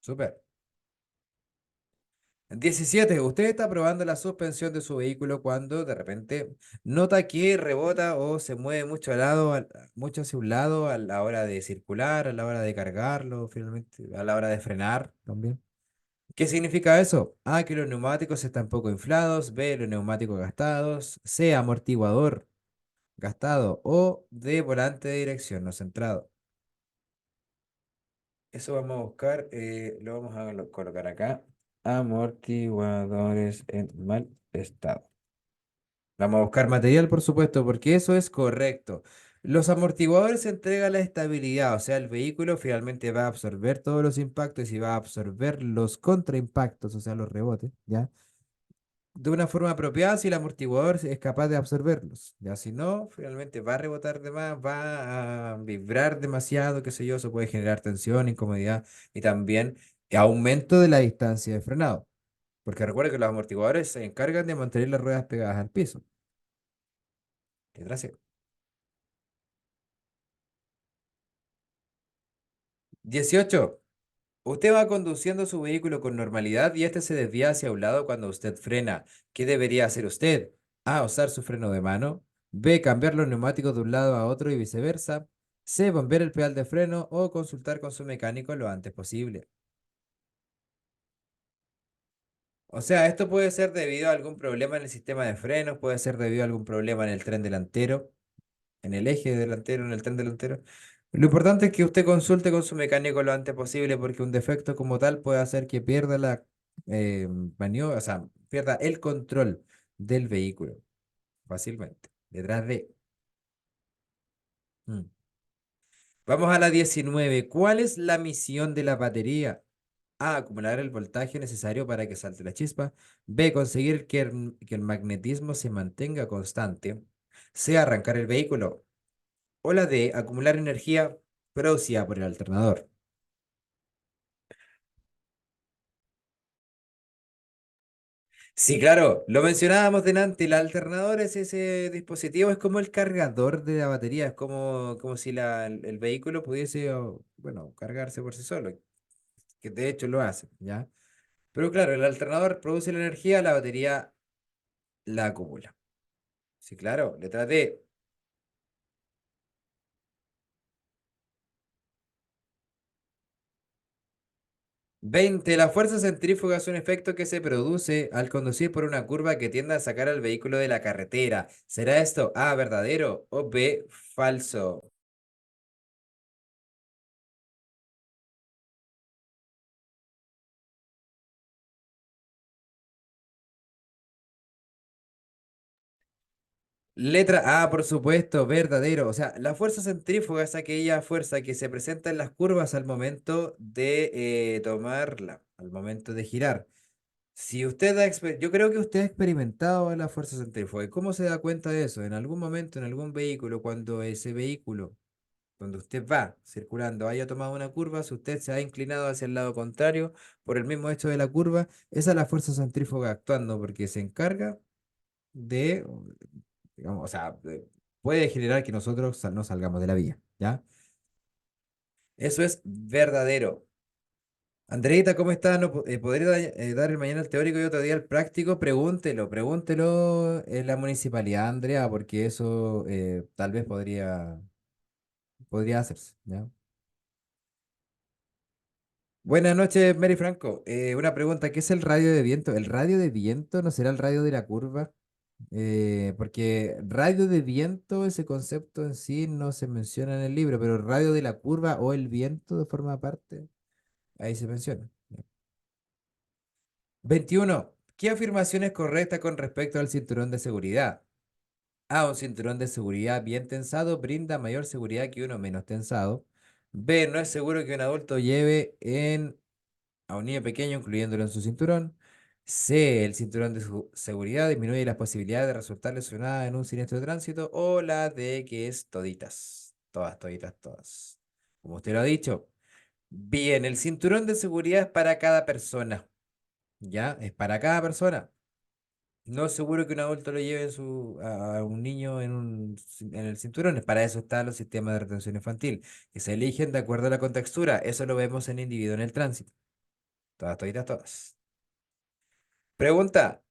Súper. 17. Usted está probando la suspensión de su vehículo cuando de repente nota que rebota o se mueve mucho mucho hacia un lado a la hora de circular, a la hora de cargarlo, finalmente, a la hora de frenar también. ¿Qué significa eso? A, que los neumáticos están poco inflados, B, los neumáticos gastados, C, amortiguador gastado o D, volante de dirección no centrado. Eso vamos a buscar, lo vamos a colocar acá. Amortiguadores en mal estado. Vamos a buscar material, por supuesto, porque eso es correcto. Los amortiguadores entregan la estabilidad, o sea, el vehículo finalmente va a absorber todos los impactos y va a absorber los contraimpactos, o sea, los rebotes, ¿ya? De una forma apropiada si el amortiguador es capaz de absorberlos. Ya si no, finalmente va a rebotar de más, va a vibrar demasiado, qué sé yo, eso puede generar tensión, incomodidad y también aumento de la distancia de frenado. Porque recuerda que los amortiguadores se encargan de mantener las ruedas pegadas al piso. Letra C. 18. Usted va conduciendo su vehículo con normalidad y este se desvía hacia un lado cuando usted frena. ¿Qué debería hacer usted? A. Usar su freno de mano. B. Cambiar los neumáticos de un lado a otro y viceversa. C. Bombear el pedal de freno o consultar con su mecánico lo antes posible. O sea, esto puede ser debido a algún problema en el sistema de frenos, puede ser debido a algún problema en el tren delantero, en el eje delantero, en el tren delantero. Lo importante es que usted consulte con su mecánico lo antes posible porque un defecto como tal puede hacer que pierda la maniobra, o sea, pierda el control del vehículo fácilmente. Detrás de... Mm. Vamos a la 19. ¿Cuál es la misión de la batería? A. Acumular el voltaje necesario para que salte la chispa. B. Conseguir que el magnetismo se mantenga constante. C. Arrancar el vehículo. O la D. Acumular energía producida por el alternador. Sí, claro, lo mencionábamos delante, el alternador es ese dispositivo, es como el cargador de la batería, es como si el vehículo pudiese, bueno, cargarse por sí solo, que de hecho lo hace, ¿ya? Pero claro, el alternador produce la energía, la batería la acumula. Sí, claro, letra D. 20. La fuerza centrífuga es un efecto que se produce al conducir por una curva que tiende a sacar al vehículo de la carretera. ¿Será esto A, verdadero o B, falso? Letra A, por supuesto, verdadero. O sea, la fuerza centrífuga es aquella fuerza que se presenta en las curvas al momento de tomarla, al momento de girar. Si usted yo creo que usted ha experimentado la fuerza centrífuga. ¿Y cómo se da cuenta de eso? En algún momento, en algún vehículo, cuando ese vehículo, donde usted va circulando, haya tomado una curva, si usted se ha inclinado hacia el lado contrario por el mismo hecho de la curva, esa es la fuerza centrífuga actuando porque se encarga de, digamos, o sea, puede generar que nosotros no salgamos de la vía, ¿ya? Eso es verdadero. Andreita, ¿cómo está? ¿No podría dar el mañana el teórico y otro día el práctico? Pregúntelo en la municipalidad, Andrea, porque eso tal vez podría hacerse, ¿ya? Buenas noches, Mary Franco. Una pregunta, ¿qué es el radio de viento? ¿El radio de viento no será el radio de la curva? Porque radio de viento, ese concepto en sí no se menciona en el libro, pero el radio de la curva o el viento de forma aparte, ahí se menciona. 21. ¿Qué afirmación es correcta con respecto al cinturón de seguridad? A. Un cinturón de seguridad bien tensado brinda mayor seguridad que uno menos tensado. B. No es seguro que un adulto lleve a un niño pequeño, incluyéndolo en su cinturón. C. El cinturón de seguridad disminuye las posibilidades de resultar lesionada en un siniestro de tránsito. O la D, que es toditas. Todas, toditas, todas. Como usted lo ha dicho. Bien, el cinturón de seguridad es para cada persona. ¿Ya? Es para cada persona. No es seguro que un adulto lo lleve a un niño en el cinturón. Para eso están los sistemas de retención infantil, que se eligen de acuerdo a la contextura. Eso lo vemos en individuo en el tránsito. Todas, toditas, todas. Pregunta.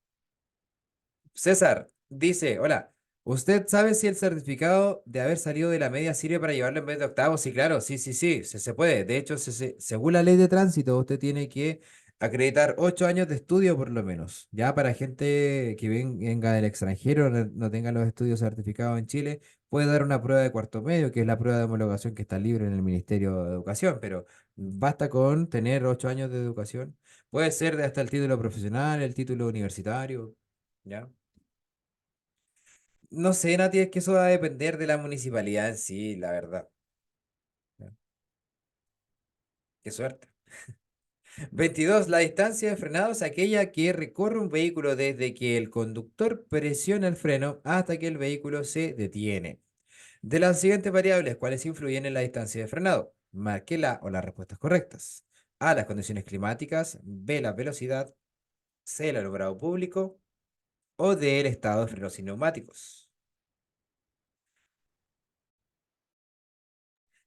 César dice, hola, ¿usted sabe si el certificado de haber salido de la media sirve para llevarlo en vez de octavos? Sí, claro, sí, sí, sí, se puede. De hecho, según la ley de tránsito, usted tiene que acreditar 8 años de estudio por lo menos. Ya para gente que venga del extranjero, no tenga los estudios certificados en Chile, puede dar una prueba de cuarto medio, que es la prueba de homologación que está libre en el Ministerio de Educación, pero basta con tener 8 años de educación. Puede ser de hasta el título profesional, el título universitario. ¿Ya? No sé, Nati, es que eso va a depender de la municipalidad en sí, la verdad. Ya. Qué suerte. 22. La distancia de frenado es aquella que recorre un vehículo desde que el conductor presiona el freno hasta que el vehículo se detiene. De las siguientes variables, ¿cuáles influyen en la distancia de frenado? Marque la o las respuestas correctas. A, las condiciones climáticas. B, la velocidad. C, el alumbrado público. O D, el estado de frenos y neumáticos.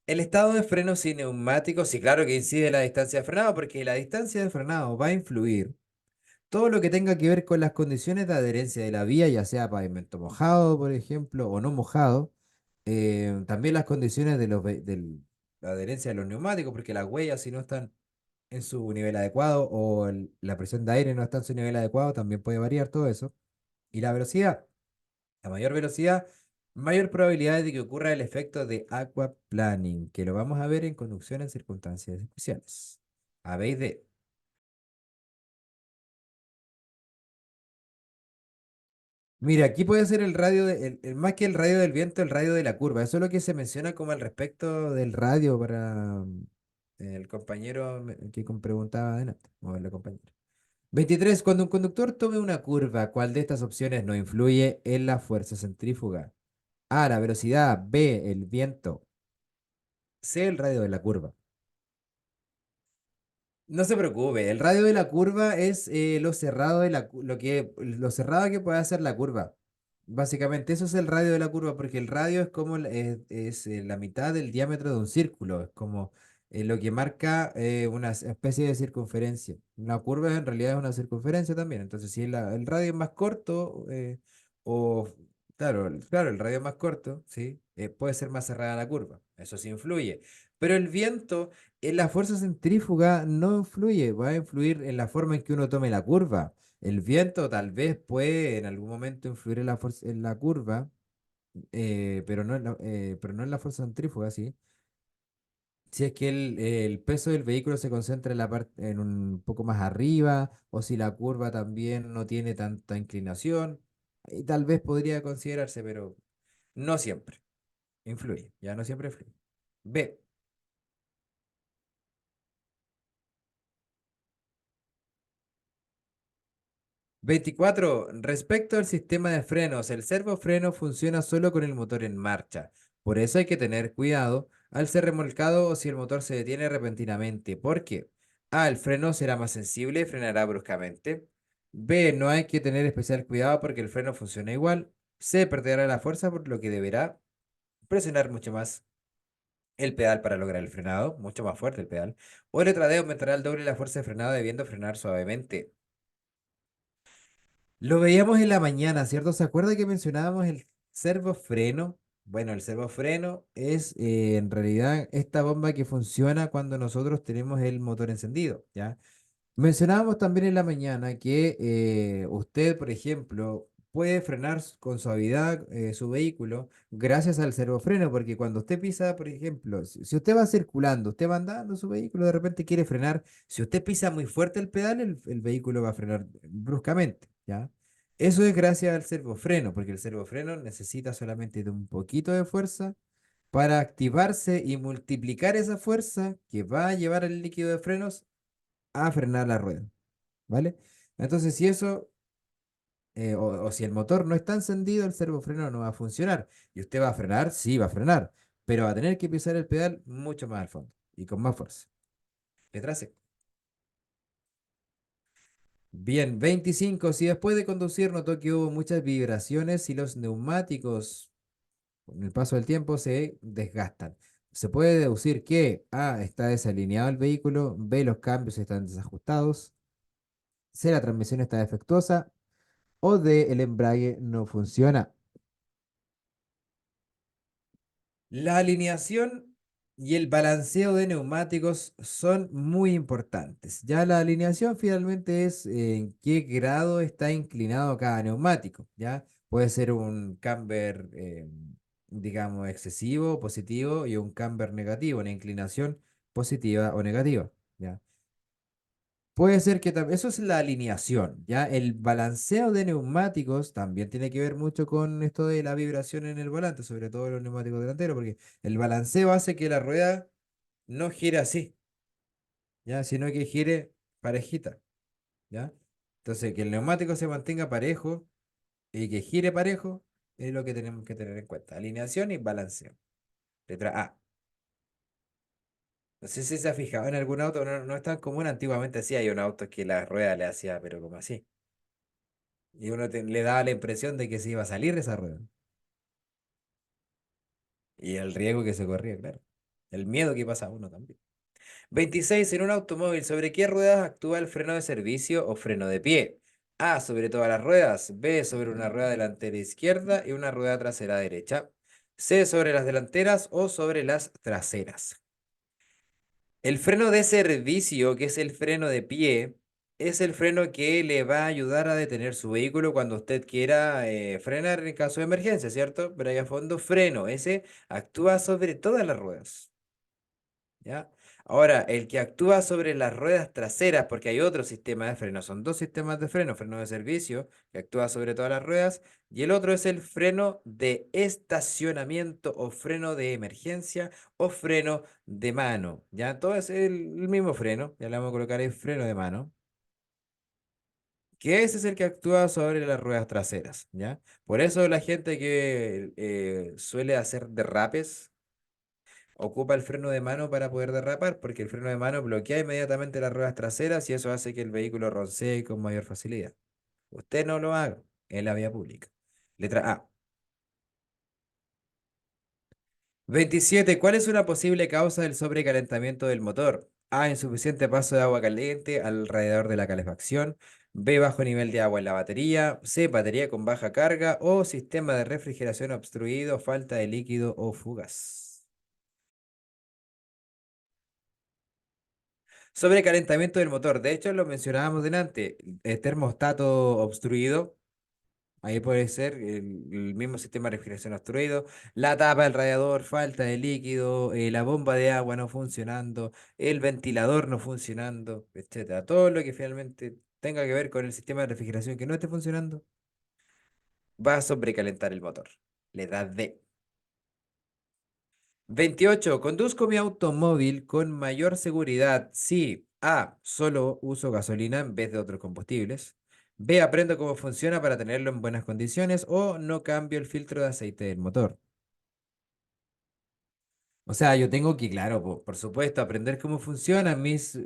El estado de frenos y neumáticos, sí, claro que incide en la distancia de frenado, porque la distancia de frenado va a influir todo lo que tenga que ver con las condiciones de adherencia de la vía, ya sea pavimento mojado, por ejemplo, o no mojado. También las condiciones de la adherencia de los neumáticos, porque las huellas, si no están en su nivel adecuado o la presión de aire no está en su nivel adecuado, también puede variar todo eso. Y la velocidad. A mayor velocidad, mayor probabilidad de que ocurra el efecto de aquaplaning, que lo vamos a ver en conducción en circunstancias especiales. Habéis de. Mira, aquí puede ser el radio, más que el radio del viento, el radio de la curva. Eso es lo que se menciona como al respecto del radio para el compañero preguntaba adelante, o la compañera. 23. Cuando un conductor tome una curva, ¿cuál de estas opciones no influye en la fuerza centrífuga? A, la velocidad; B, el viento; C, el radio de la curva. No se preocupe, el radio de la curva es lo cerrado lo cerrado que puede hacer la curva. Básicamente, eso es el radio de la curva, porque el radio es como la mitad del diámetro de un círculo, es como lo que marca una especie de circunferencia. Una curva en realidad es una circunferencia también. Entonces, si el radio es más corto, o claro, claro, el radio es más corto, sí, puede ser más cerrada la curva. Eso sí influye. Pero el viento la fuerza centrífuga no influye, va a influir en la forma en que uno tome la curva. El viento tal vez puede en algún momento influir en en la curva, pero no en la fuerza centrífuga, sí. Si es que el peso del vehículo se concentra en la parte, en un poco más arriba, o si la curva también no tiene tanta inclinación, y tal vez podría considerarse, pero no siempre. Influye, ya no siempre influye. B. 24. Respecto al sistema de frenos, el servofreno funciona solo con el motor en marcha. Por eso hay que tener cuidado al ser remolcado o si el motor se detiene repentinamente, porque A, el freno será más sensible y frenará bruscamente. B, no hay que tener especial cuidado porque el freno funciona igual. C, perderá la fuerza por lo que deberá presionar mucho más el pedal para lograr el frenado, mucho más fuerte el pedal. O letra D, aumentará el doble la fuerza de frenado debiendo frenar suavemente. Lo veíamos en la mañana, ¿cierto? ¿Se acuerda que mencionábamos el servofreno? Bueno, el servofreno es en realidad esta bomba que funciona cuando nosotros tenemos el motor encendido, ¿ya? Mencionábamos también en la mañana que usted, por ejemplo, puede frenar con suavidad su vehículo gracias al servofreno, porque cuando usted pisa, por ejemplo, si usted va circulando, usted va andando su vehículo, de repente quiere frenar, si usted pisa muy fuerte el pedal, el vehículo va a frenar bruscamente, ¿ya? Eso es gracias al servofreno, porque el servofreno necesita solamente de un poquito de fuerza para activarse y multiplicar esa fuerza que va a llevar el líquido de frenos a frenar la rueda. ¿Vale? Entonces, si eso, o si el motor no está encendido, el servofreno no va a funcionar. ¿Y usted va a frenar? Sí, va a frenar, pero va a tener que pisar el pedal mucho más al fondo y con más fuerza. Letra C. Bien, 25. Si después de conducir notó que hubo muchas vibraciones y los neumáticos con el paso del tiempo se desgastan. Se puede deducir que A, está desalineado el vehículo, B, los cambios están desajustados, C, la transmisión está defectuosa o D, el embrague no funciona. La alineación y el balanceo de neumáticos son muy importantes. Ya la alineación finalmente es en qué grado está inclinado cada neumático. Ya puede ser un camber, digamos, excesivo, positivo y un camber negativo, una inclinación positiva o negativa. ¿Ya? Puede ser que también, eso es la alineación, ¿ya? El balanceo de neumáticos también tiene que ver mucho con esto de la vibración en el volante, sobre todo en los neumáticos delanteros, porque el balanceo hace que la rueda no gire así, ¿ya? Sino que gire parejita, ¿ya? Entonces, que el neumático se mantenga parejo y que gire parejo es lo que tenemos que tener en cuenta. Alineación y balanceo. Letra A. No sé si se ha fijado en algún auto, no, no es tan común, antiguamente sí hay un auto que la rueda le hacía, pero como así. Y uno le daba la impresión de que se iba a salir de esa rueda. Y el riesgo que se corría, claro. El miedo que pasa a uno también. 26. En un automóvil, ¿sobre qué ruedas actúa el freno de servicio o freno de pie? A, sobre todas las ruedas. B, sobre una rueda delantera izquierda y una rueda trasera derecha. C, sobre las delanteras o sobre las traseras. El freno de servicio, que es el freno de pie, es el freno que le va a ayudar a detener su vehículo cuando usted quiera frenar en caso de emergencia, ¿cierto? Pero ahí a fondo, freno, ese actúa sobre todas las ruedas. ¿Ya? Ahora, el que actúa sobre las ruedas traseras, porque hay otro sistema de freno, son dos sistemas de freno, freno de servicio, que actúa sobre todas las ruedas, y el otro es el freno de estacionamiento o freno de emergencia o freno de mano, ¿ya? Todo es el mismo freno, ya le vamos a colocar el freno de mano, que ese es el que actúa sobre las ruedas traseras, ¿ya? Por eso la gente que suele hacer derrapes, ocupa el freno de mano para poder derrapar, porque el freno de mano bloquea inmediatamente las ruedas traseras y eso hace que el vehículo roncee con mayor facilidad. Usted no lo haga en la vía pública. Letra A. 27. ¿Cuál es una posible causa del sobrecalentamiento del motor? A. Insuficiente paso de agua caliente alrededor de la calefacción. B. Bajo nivel de agua en la batería. C. Batería con baja carga. O sistema de refrigeración obstruido, falta de líquido o fugas. Sobrecalentamiento del motor. De hecho, lo mencionábamos delante. El termostato obstruido. Ahí puede ser el mismo sistema de refrigeración obstruido. La tapa del radiador, falta de líquido, la bomba de agua no funcionando, el ventilador no funcionando, etcétera. Todo lo que finalmente tenga que ver con el sistema de refrigeración que no esté funcionando va a sobrecalentar el motor. Le da D. 28. Conduzco mi automóvil con mayor seguridad si A. Solo uso gasolina en vez de otros combustibles. B. Aprendo cómo funciona para tenerlo en buenas condiciones o no cambio el filtro de aceite del motor. O sea, yo tengo que, claro, por supuesto, aprender cómo funcionan mis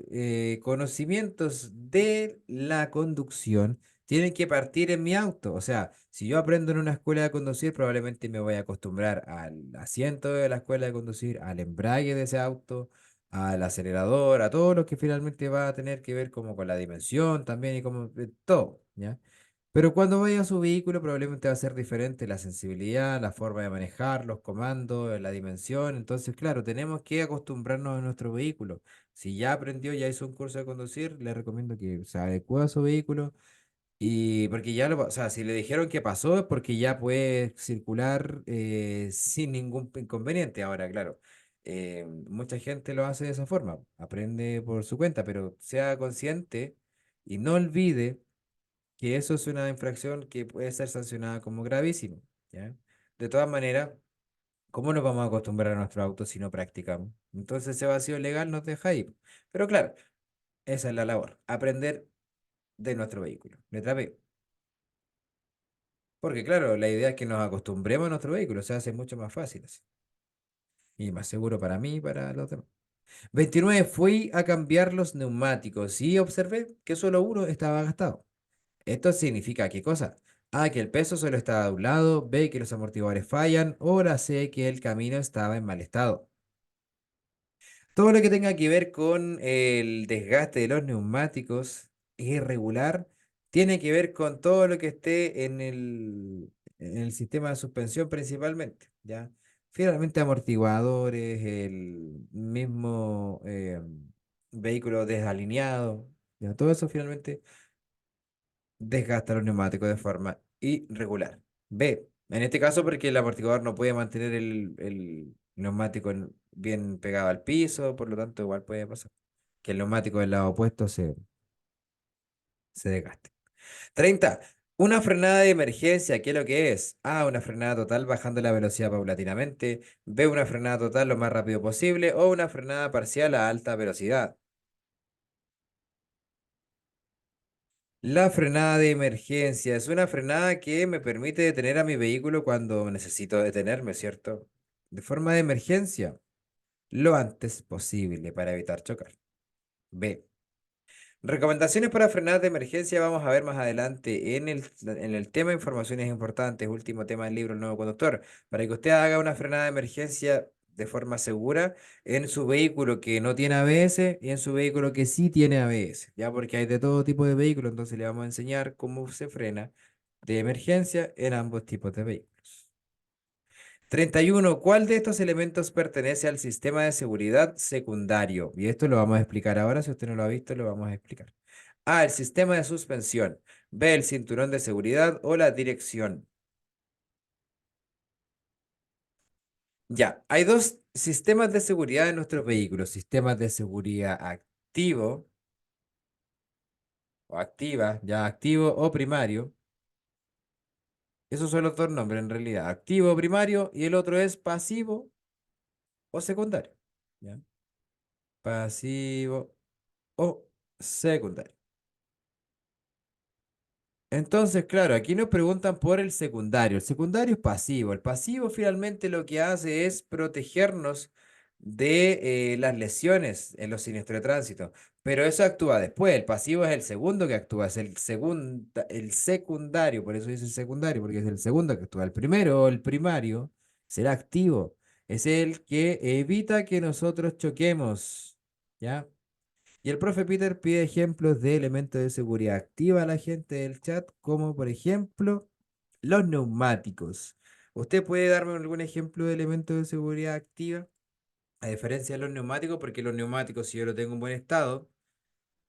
conocimientos de la conducción. Tienen que partir en mi auto. O sea, si yo aprendo en una escuela de conducir, probablemente me voy a acostumbrar al asiento de la escuela de conducir, al embrague de ese auto, al acelerador, a todo lo que finalmente va a tener que ver como con la dimensión también y como todo, ¿ya? Pero cuando vaya a su vehículo probablemente va a ser diferente la sensibilidad, la forma de manejar, los comandos, la dimensión. Entonces, claro, tenemos que acostumbrarnos a nuestro vehículo. Si ya aprendió, ya hizo un curso de conducir, le recomiendo que se adecue a su vehículo. Y porque ya o sea, si le dijeron que pasó es porque ya puede circular sin ningún inconveniente. Ahora, claro, mucha gente lo hace de esa forma, aprende por su cuenta, pero sea consciente y no olvide que eso es una infracción que puede ser sancionada como gravísimo, ¿ya? De todas maneras, ¿cómo nos vamos a acostumbrar a nuestro auto si no practicamos? Entonces ese vacío legal nos deja ahí. Pero claro, esa es la labor, aprender de nuestro vehículo. Letra B. Porque claro, la idea es que nos acostumbremos a nuestro vehículo, se hace mucho más fácil así, y más seguro para mí y para los demás. 29. Fui a cambiar los neumáticos y observé que solo uno estaba gastado. Esto significa ¿qué cosa? A, que el peso solo estaba de un lado, B, que los amortiguadores fallan, o la C, que el camino estaba en mal estado. Todo lo que tenga que ver con el desgaste de los neumáticos irregular tiene que ver con todo lo que esté en el sistema de suspensión principalmente, ¿ya? Finalmente amortiguadores, el mismo vehículo desalineado, ¿ya? Todo eso finalmente desgasta los neumáticos de forma irregular. B, en este caso porque el amortiguador no puede mantener el neumático bien pegado al piso, por lo tanto igual puede pasar que el neumático del lado opuesto se desgaste. 30. Una frenada de emergencia, ¿qué es lo que es? A, una frenada total bajando la velocidad paulatinamente. B, una frenada total lo más rápido posible. O una frenada parcial a alta velocidad. La frenada de emergencia es una frenada que me permite detener a mi vehículo cuando necesito detenerme, ¿cierto? De forma de emergencia, lo antes posible para evitar chocar. B. Recomendaciones para frenadas de emergencia vamos a ver más adelante en el tema informaciones importantes, último tema del libro El nuevo conductor, para que usted haga una frenada de emergencia de forma segura en su vehículo que no tiene ABS y en su vehículo que sí tiene ABS, ya porque hay de todo tipo de vehículos, entonces le vamos a enseñar cómo se frena de emergencia en ambos tipos de vehículos. 31. ¿Cuál de estos elementos pertenece al sistema de seguridad secundario? Y esto lo vamos a explicar ahora. Si usted no lo ha visto, lo vamos a explicar. A, el sistema de suspensión. B, el cinturón de seguridad o la dirección. Ya, hay dos sistemas de seguridad en nuestros vehículos. Sistemas de seguridad activo o activa, ya activo o primario. Esos son los dos nombres en realidad. Activo o primario y el otro es pasivo o secundario. ¿Ya? Pasivo o secundario. Entonces, claro, aquí nos preguntan por el secundario. El secundario es pasivo. El pasivo finalmente lo que hace es protegernos de las lesiones en los siniestros de tránsito. Pero eso actúa después. El pasivo es el segundo que actúa, es el secundario. Por eso dice secundario, porque es el segundo que actúa. El primero, el primario, será activo. Es el que evita que nosotros choquemos. ¿Ya? Y el profe Peter pide ejemplos de elementos de seguridad activa a la gente del chat, como por ejemplo los neumáticos. ¿Usted puede darme algún ejemplo de elementos de seguridad activa? A diferencia de los neumáticos, porque los neumáticos, si yo lo tengo en buen estado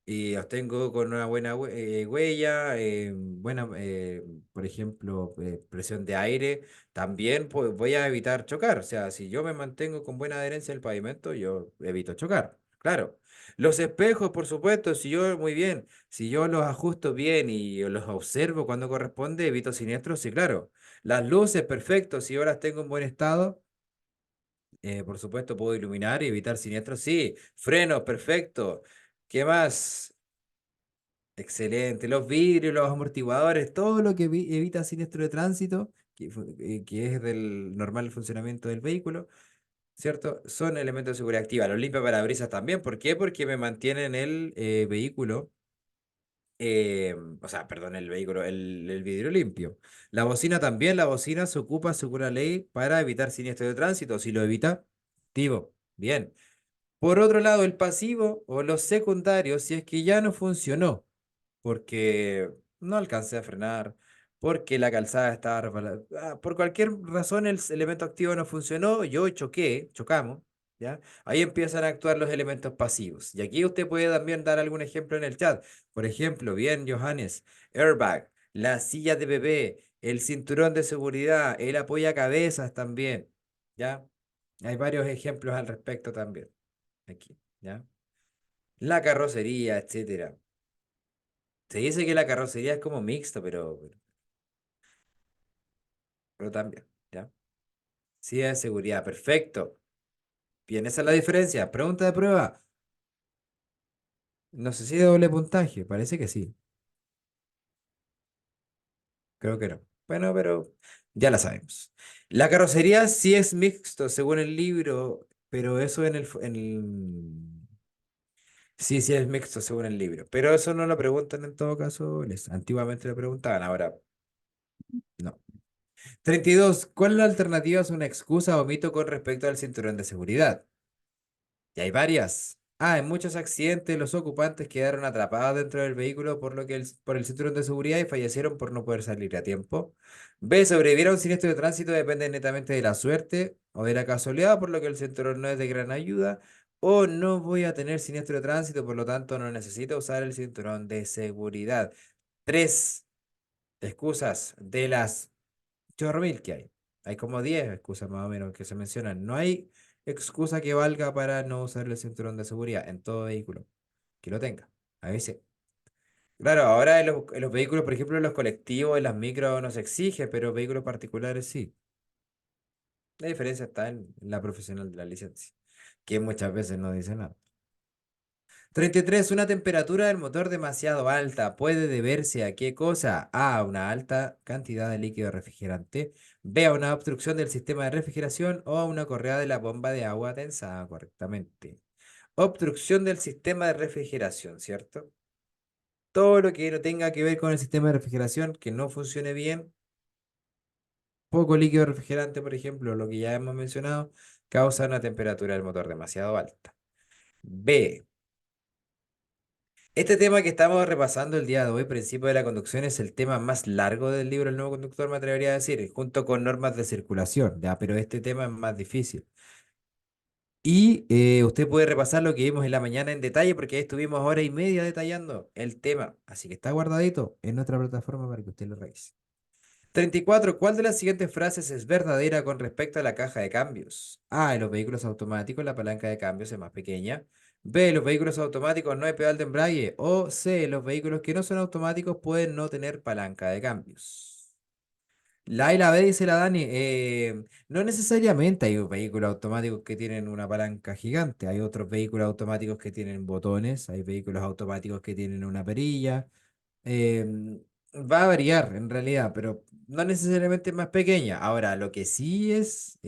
y los tengo con una buena huella, por ejemplo, presión de aire, también pues, voy a evitar chocar. O sea, si yo me mantengo con buena adherencia al pavimento, yo evito chocar. Claro. Los espejos, por supuesto, si yo muy bien, si yo los ajusto bien y los observo cuando corresponde, evito siniestros, sí, claro. Las luces, perfecto, si yo las tengo en buen estado, por supuesto, puedo iluminar y evitar siniestros. Sí, frenos, perfecto. ¿Qué más? Excelente. Los vidrios, los amortiguadores, todo lo que evita siniestro de tránsito, que es del normal funcionamiento del vehículo, ¿cierto? Son elementos de seguridad activa. Los limpiaparabrisas también. ¿Por qué? Porque me mantienen el vehículo, o sea, perdón, el vehículo, el vidrio limpio. La bocina también, la bocina se ocupa, según la ley, para evitar siniestro de tránsito. Si lo evita, activo. Bien. Por otro lado, el pasivo o los secundarios, si es que ya no funcionó, porque no alcancé a frenar, porque la calzada estaba por cualquier razón el elemento activo no funcionó, yo choqué, chocamos, ¿ya? Ahí empiezan a actuar los elementos pasivos. Y aquí usted puede también dar algún ejemplo en el chat. Por ejemplo, bien, Johannes, airbag, la silla de bebé, el cinturón de seguridad, el apoyacabezas también, ¿ya? Hay varios ejemplos al respecto también, aquí, ¿ya? La carrocería, etcétera. Se dice que la carrocería es como mixto, pero también, ¿ya? Sí, es seguridad, perfecto. Bien, esa es la diferencia. Pregunta de prueba. No sé si de doble puntaje, parece que sí. Creo que no. Bueno, pero ya la sabemos. La carrocería sí es mixto, según el libro, pero eso Sí, sí es mixto, según el libro. Pero eso no lo preguntan en todo caso. Antiguamente lo preguntaban, ahora no. 32. ¿Cuál es la alternativa? Es una excusa o mito con respecto al cinturón de seguridad. Y hay varias. A. En muchos accidentes los ocupantes quedaron atrapados dentro del vehículo por el cinturón de seguridad y fallecieron por no poder salir a tiempo. B. Sobrevivir a un siniestro de tránsito depende netamente de la suerte o de la casualidad, por lo que el cinturón no es de gran ayuda. O no voy a tener siniestro de tránsito, por lo tanto no necesito usar el cinturón de seguridad. Tres excusas de las chorro que hay. Hay como 10 excusas más o menos que se mencionan. No hay excusa que valga para no usar el cinturón de seguridad en todo vehículo que lo tenga. A veces. Claro, ahora en los vehículos, por ejemplo, en los colectivos, en las micros no se exige, pero vehículos particulares sí. La diferencia está en la profesional de la licencia, que muchas veces no dice nada. 33. Una temperatura del motor demasiado alta puede deberse a qué cosa? A. Una alta cantidad de líquido refrigerante. B. A una obstrucción del sistema de refrigeración o a una correa de la bomba de agua tensada correctamente. Obstrucción del sistema de refrigeración, ¿cierto? Todo lo que no tenga que ver con el sistema de refrigeración, que no funcione bien, poco líquido refrigerante, por ejemplo, lo que ya hemos mencionado, causa una temperatura del motor demasiado alta. B. Este tema que estamos repasando el día de hoy, principio de la conducción, es el tema más largo del libro El nuevo conductor, me atrevería a decir, junto con normas de circulación, ¿ya? Pero este tema es más difícil. Y usted puede repasar lo que vimos en la mañana en detalle, porque ahí estuvimos hora y media detallando el tema. Así que está guardadito en nuestra plataforma para que usted lo revise. 34. ¿Cuál de las siguientes frases es verdadera con respecto a la caja de cambios? A. En los vehículos automáticos la palanca de cambios es más pequeña. B. En los vehículos automáticos no hay pedal de embrague. O C. En los vehículos que no son automáticos pueden no tener palanca de cambios. La A y la B dice la Dani. No necesariamente hay vehículos automáticos que tienen una palanca gigante. Hay otros vehículos automáticos que tienen botones. Hay vehículos automáticos que tienen una perilla. Va a variar en realidad, pero no necesariamente más pequeña. Ahora, lo que sí es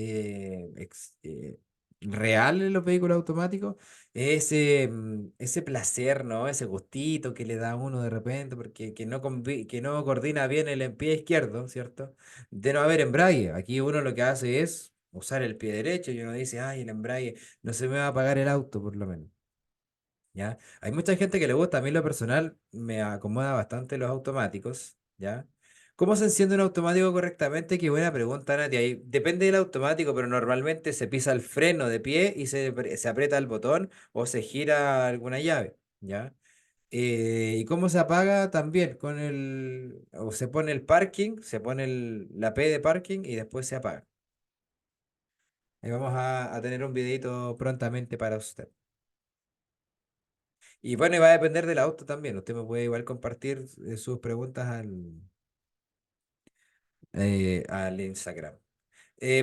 real en los vehículos automáticos es ese placer, ¿no? Ese gustito que le da a uno de repente, porque que no coordina bien el pie izquierdo, ¿cierto? De no haber embrague. Aquí uno lo que hace es usar el pie derecho y uno dice, ay, el embrague, no se me va a apagar el auto, por lo menos. ¿Ya? Hay mucha gente que le gusta, a mí en lo personal me acomoda bastante los automáticos, ¿ya? ¿Cómo se enciende un automático correctamente? Qué buena pregunta, Nati. Ahí depende del automático, pero normalmente se pisa el freno de pie y se aprieta el botón o se gira alguna llave, ¿ya? ¿Y cómo se apaga? También o se pone el parking, se pone la P de parking y después se apaga. Ahí vamos a tener un videito prontamente para usted. Y bueno, y va a depender del auto también. Usted me puede igual compartir sus preguntas al Instagram.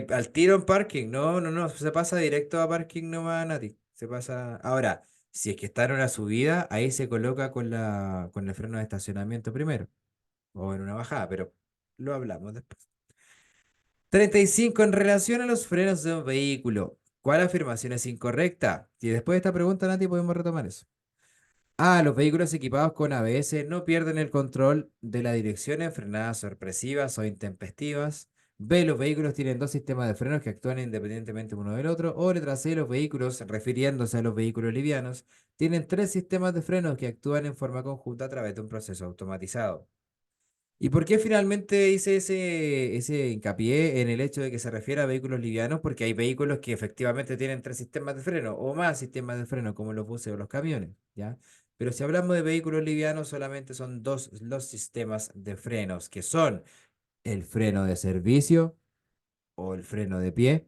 Al tiro en parking, no, no, no, se pasa directo a parking nomás, Nati. Se pasa. Ahora, si es que está en una subida, ahí se coloca con el freno de estacionamiento primero, o en una bajada, pero lo hablamos después. 35. En relación a los frenos de un vehículo, ¿cuál afirmación es incorrecta? Y después de esta pregunta, Nati, podemos retomar eso. A. Los vehículos equipados con ABS no pierden el control de la dirección en frenadas sorpresivas o intempestivas. B. Los vehículos tienen dos sistemas de frenos que actúan independientemente uno del otro. O letra C. Los vehículos, refiriéndose a los vehículos livianos, tienen tres sistemas de frenos que actúan en forma conjunta a través de un proceso automatizado. ¿Y por qué finalmente hice ese hincapié en el hecho de que se refiere a vehículos livianos? Porque hay vehículos que efectivamente tienen tres sistemas de freno o más sistemas de freno, como los buses o los camiones, ¿ya? Pero si hablamos de vehículos livianos, solamente son dos los sistemas de frenos, que son el freno de servicio o el freno de pie,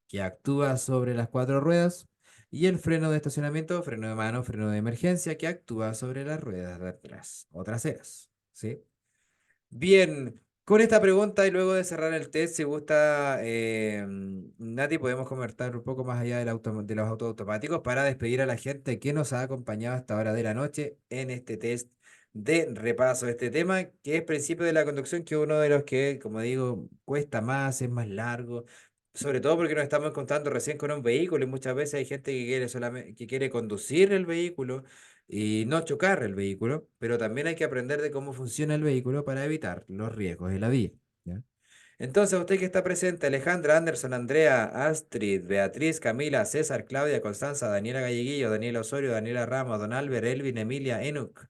que actúa sobre las cuatro ruedas, y el freno de estacionamiento, freno de mano, freno de emergencia, que actúa sobre las ruedas de atrás o traseras, ¿sí? Bien, con esta pregunta y luego de cerrar el test, si gusta, Nati, podemos comentar un poco más allá de los autos automáticos para despedir a la gente que nos ha acompañado hasta hora de la noche en este test de repaso de este tema, que es principio de la conducción, que es uno de los que, como digo, cuesta más, es más largo, sobre todo porque nos estamos encontrando recién con un vehículo y muchas veces hay gente que quiere solamente, que quiere conducir el vehículo y no chocar el vehículo, pero también hay que aprender de cómo funciona el vehículo para evitar los riesgos de la vía. ¿Ya? Entonces, usted que está presente, Alejandra, Anderson, Andrea, Astrid, Beatriz, Camila, César, Claudia, Constanza, Daniela Galleguillo, Daniela Osorio, Daniela Ramos, Don Albert, Elvin, Emilia, Enoch,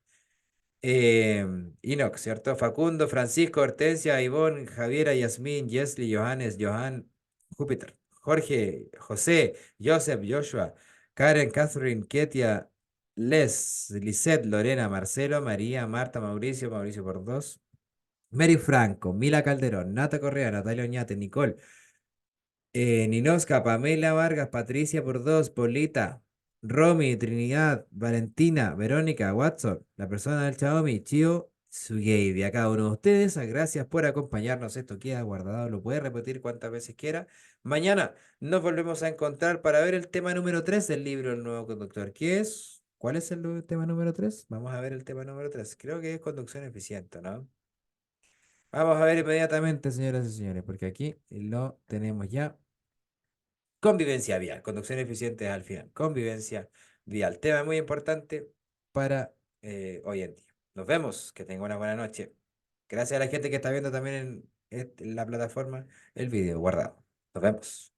Enoch, ¿cierto? Facundo, Francisco, Hortensia, Ivonne, Javiera, Yasmín, Jesly, Johannes, Johan, Júpiter, Jorge, José, Joseph, Joshua, Karen, Catherine, Ketia, Les, Lisette, Lorena, Marcelo, María, Marta, Mauricio, Mauricio por dos, Mary Franco, Mila Calderón, Nata Correa, Natalia Oñate, Nicole, Ninosca, Pamela Vargas, Patricia por dos, Polita, Romy, Trinidad, Valentina, Verónica, Watson, la persona del Xiaomi, Chio, Sugeibi. A cada uno de ustedes, gracias por acompañarnos. Esto queda guardado, lo puede repetir cuantas veces quiera. Mañana nos volvemos a encontrar para ver el tema número 3 del libro El nuevo conductor. ¿Qué es? ¿Cuál es el tema número 3? Vamos a ver el tema número 3. Creo que es conducción eficiente, ¿no? Vamos a ver inmediatamente, señoras y señores, porque aquí lo tenemos ya. Convivencia vial, conducción eficiente al final. Convivencia vial, tema muy importante para hoy en día. Nos vemos, que tenga una buena noche. Gracias a la gente que está viendo también en la plataforma el video guardado. Nos vemos.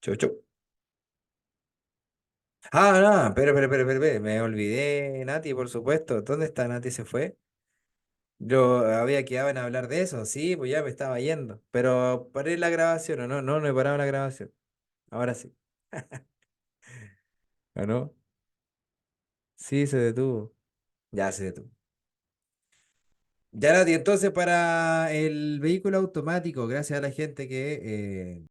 Chau, chau. Ah, no, pero, me olvidé, Nati, por supuesto. ¿Dónde está Nati? ¿Se fue? Yo había quedado en hablar de eso, sí, pues ya me estaba yendo. Pero paré la grabación, o no, no he parado la grabación. Ahora sí. ¿O no? Sí, se detuvo. Ya se detuvo. Ya, Nati, entonces para el vehículo automático, gracias a la gente que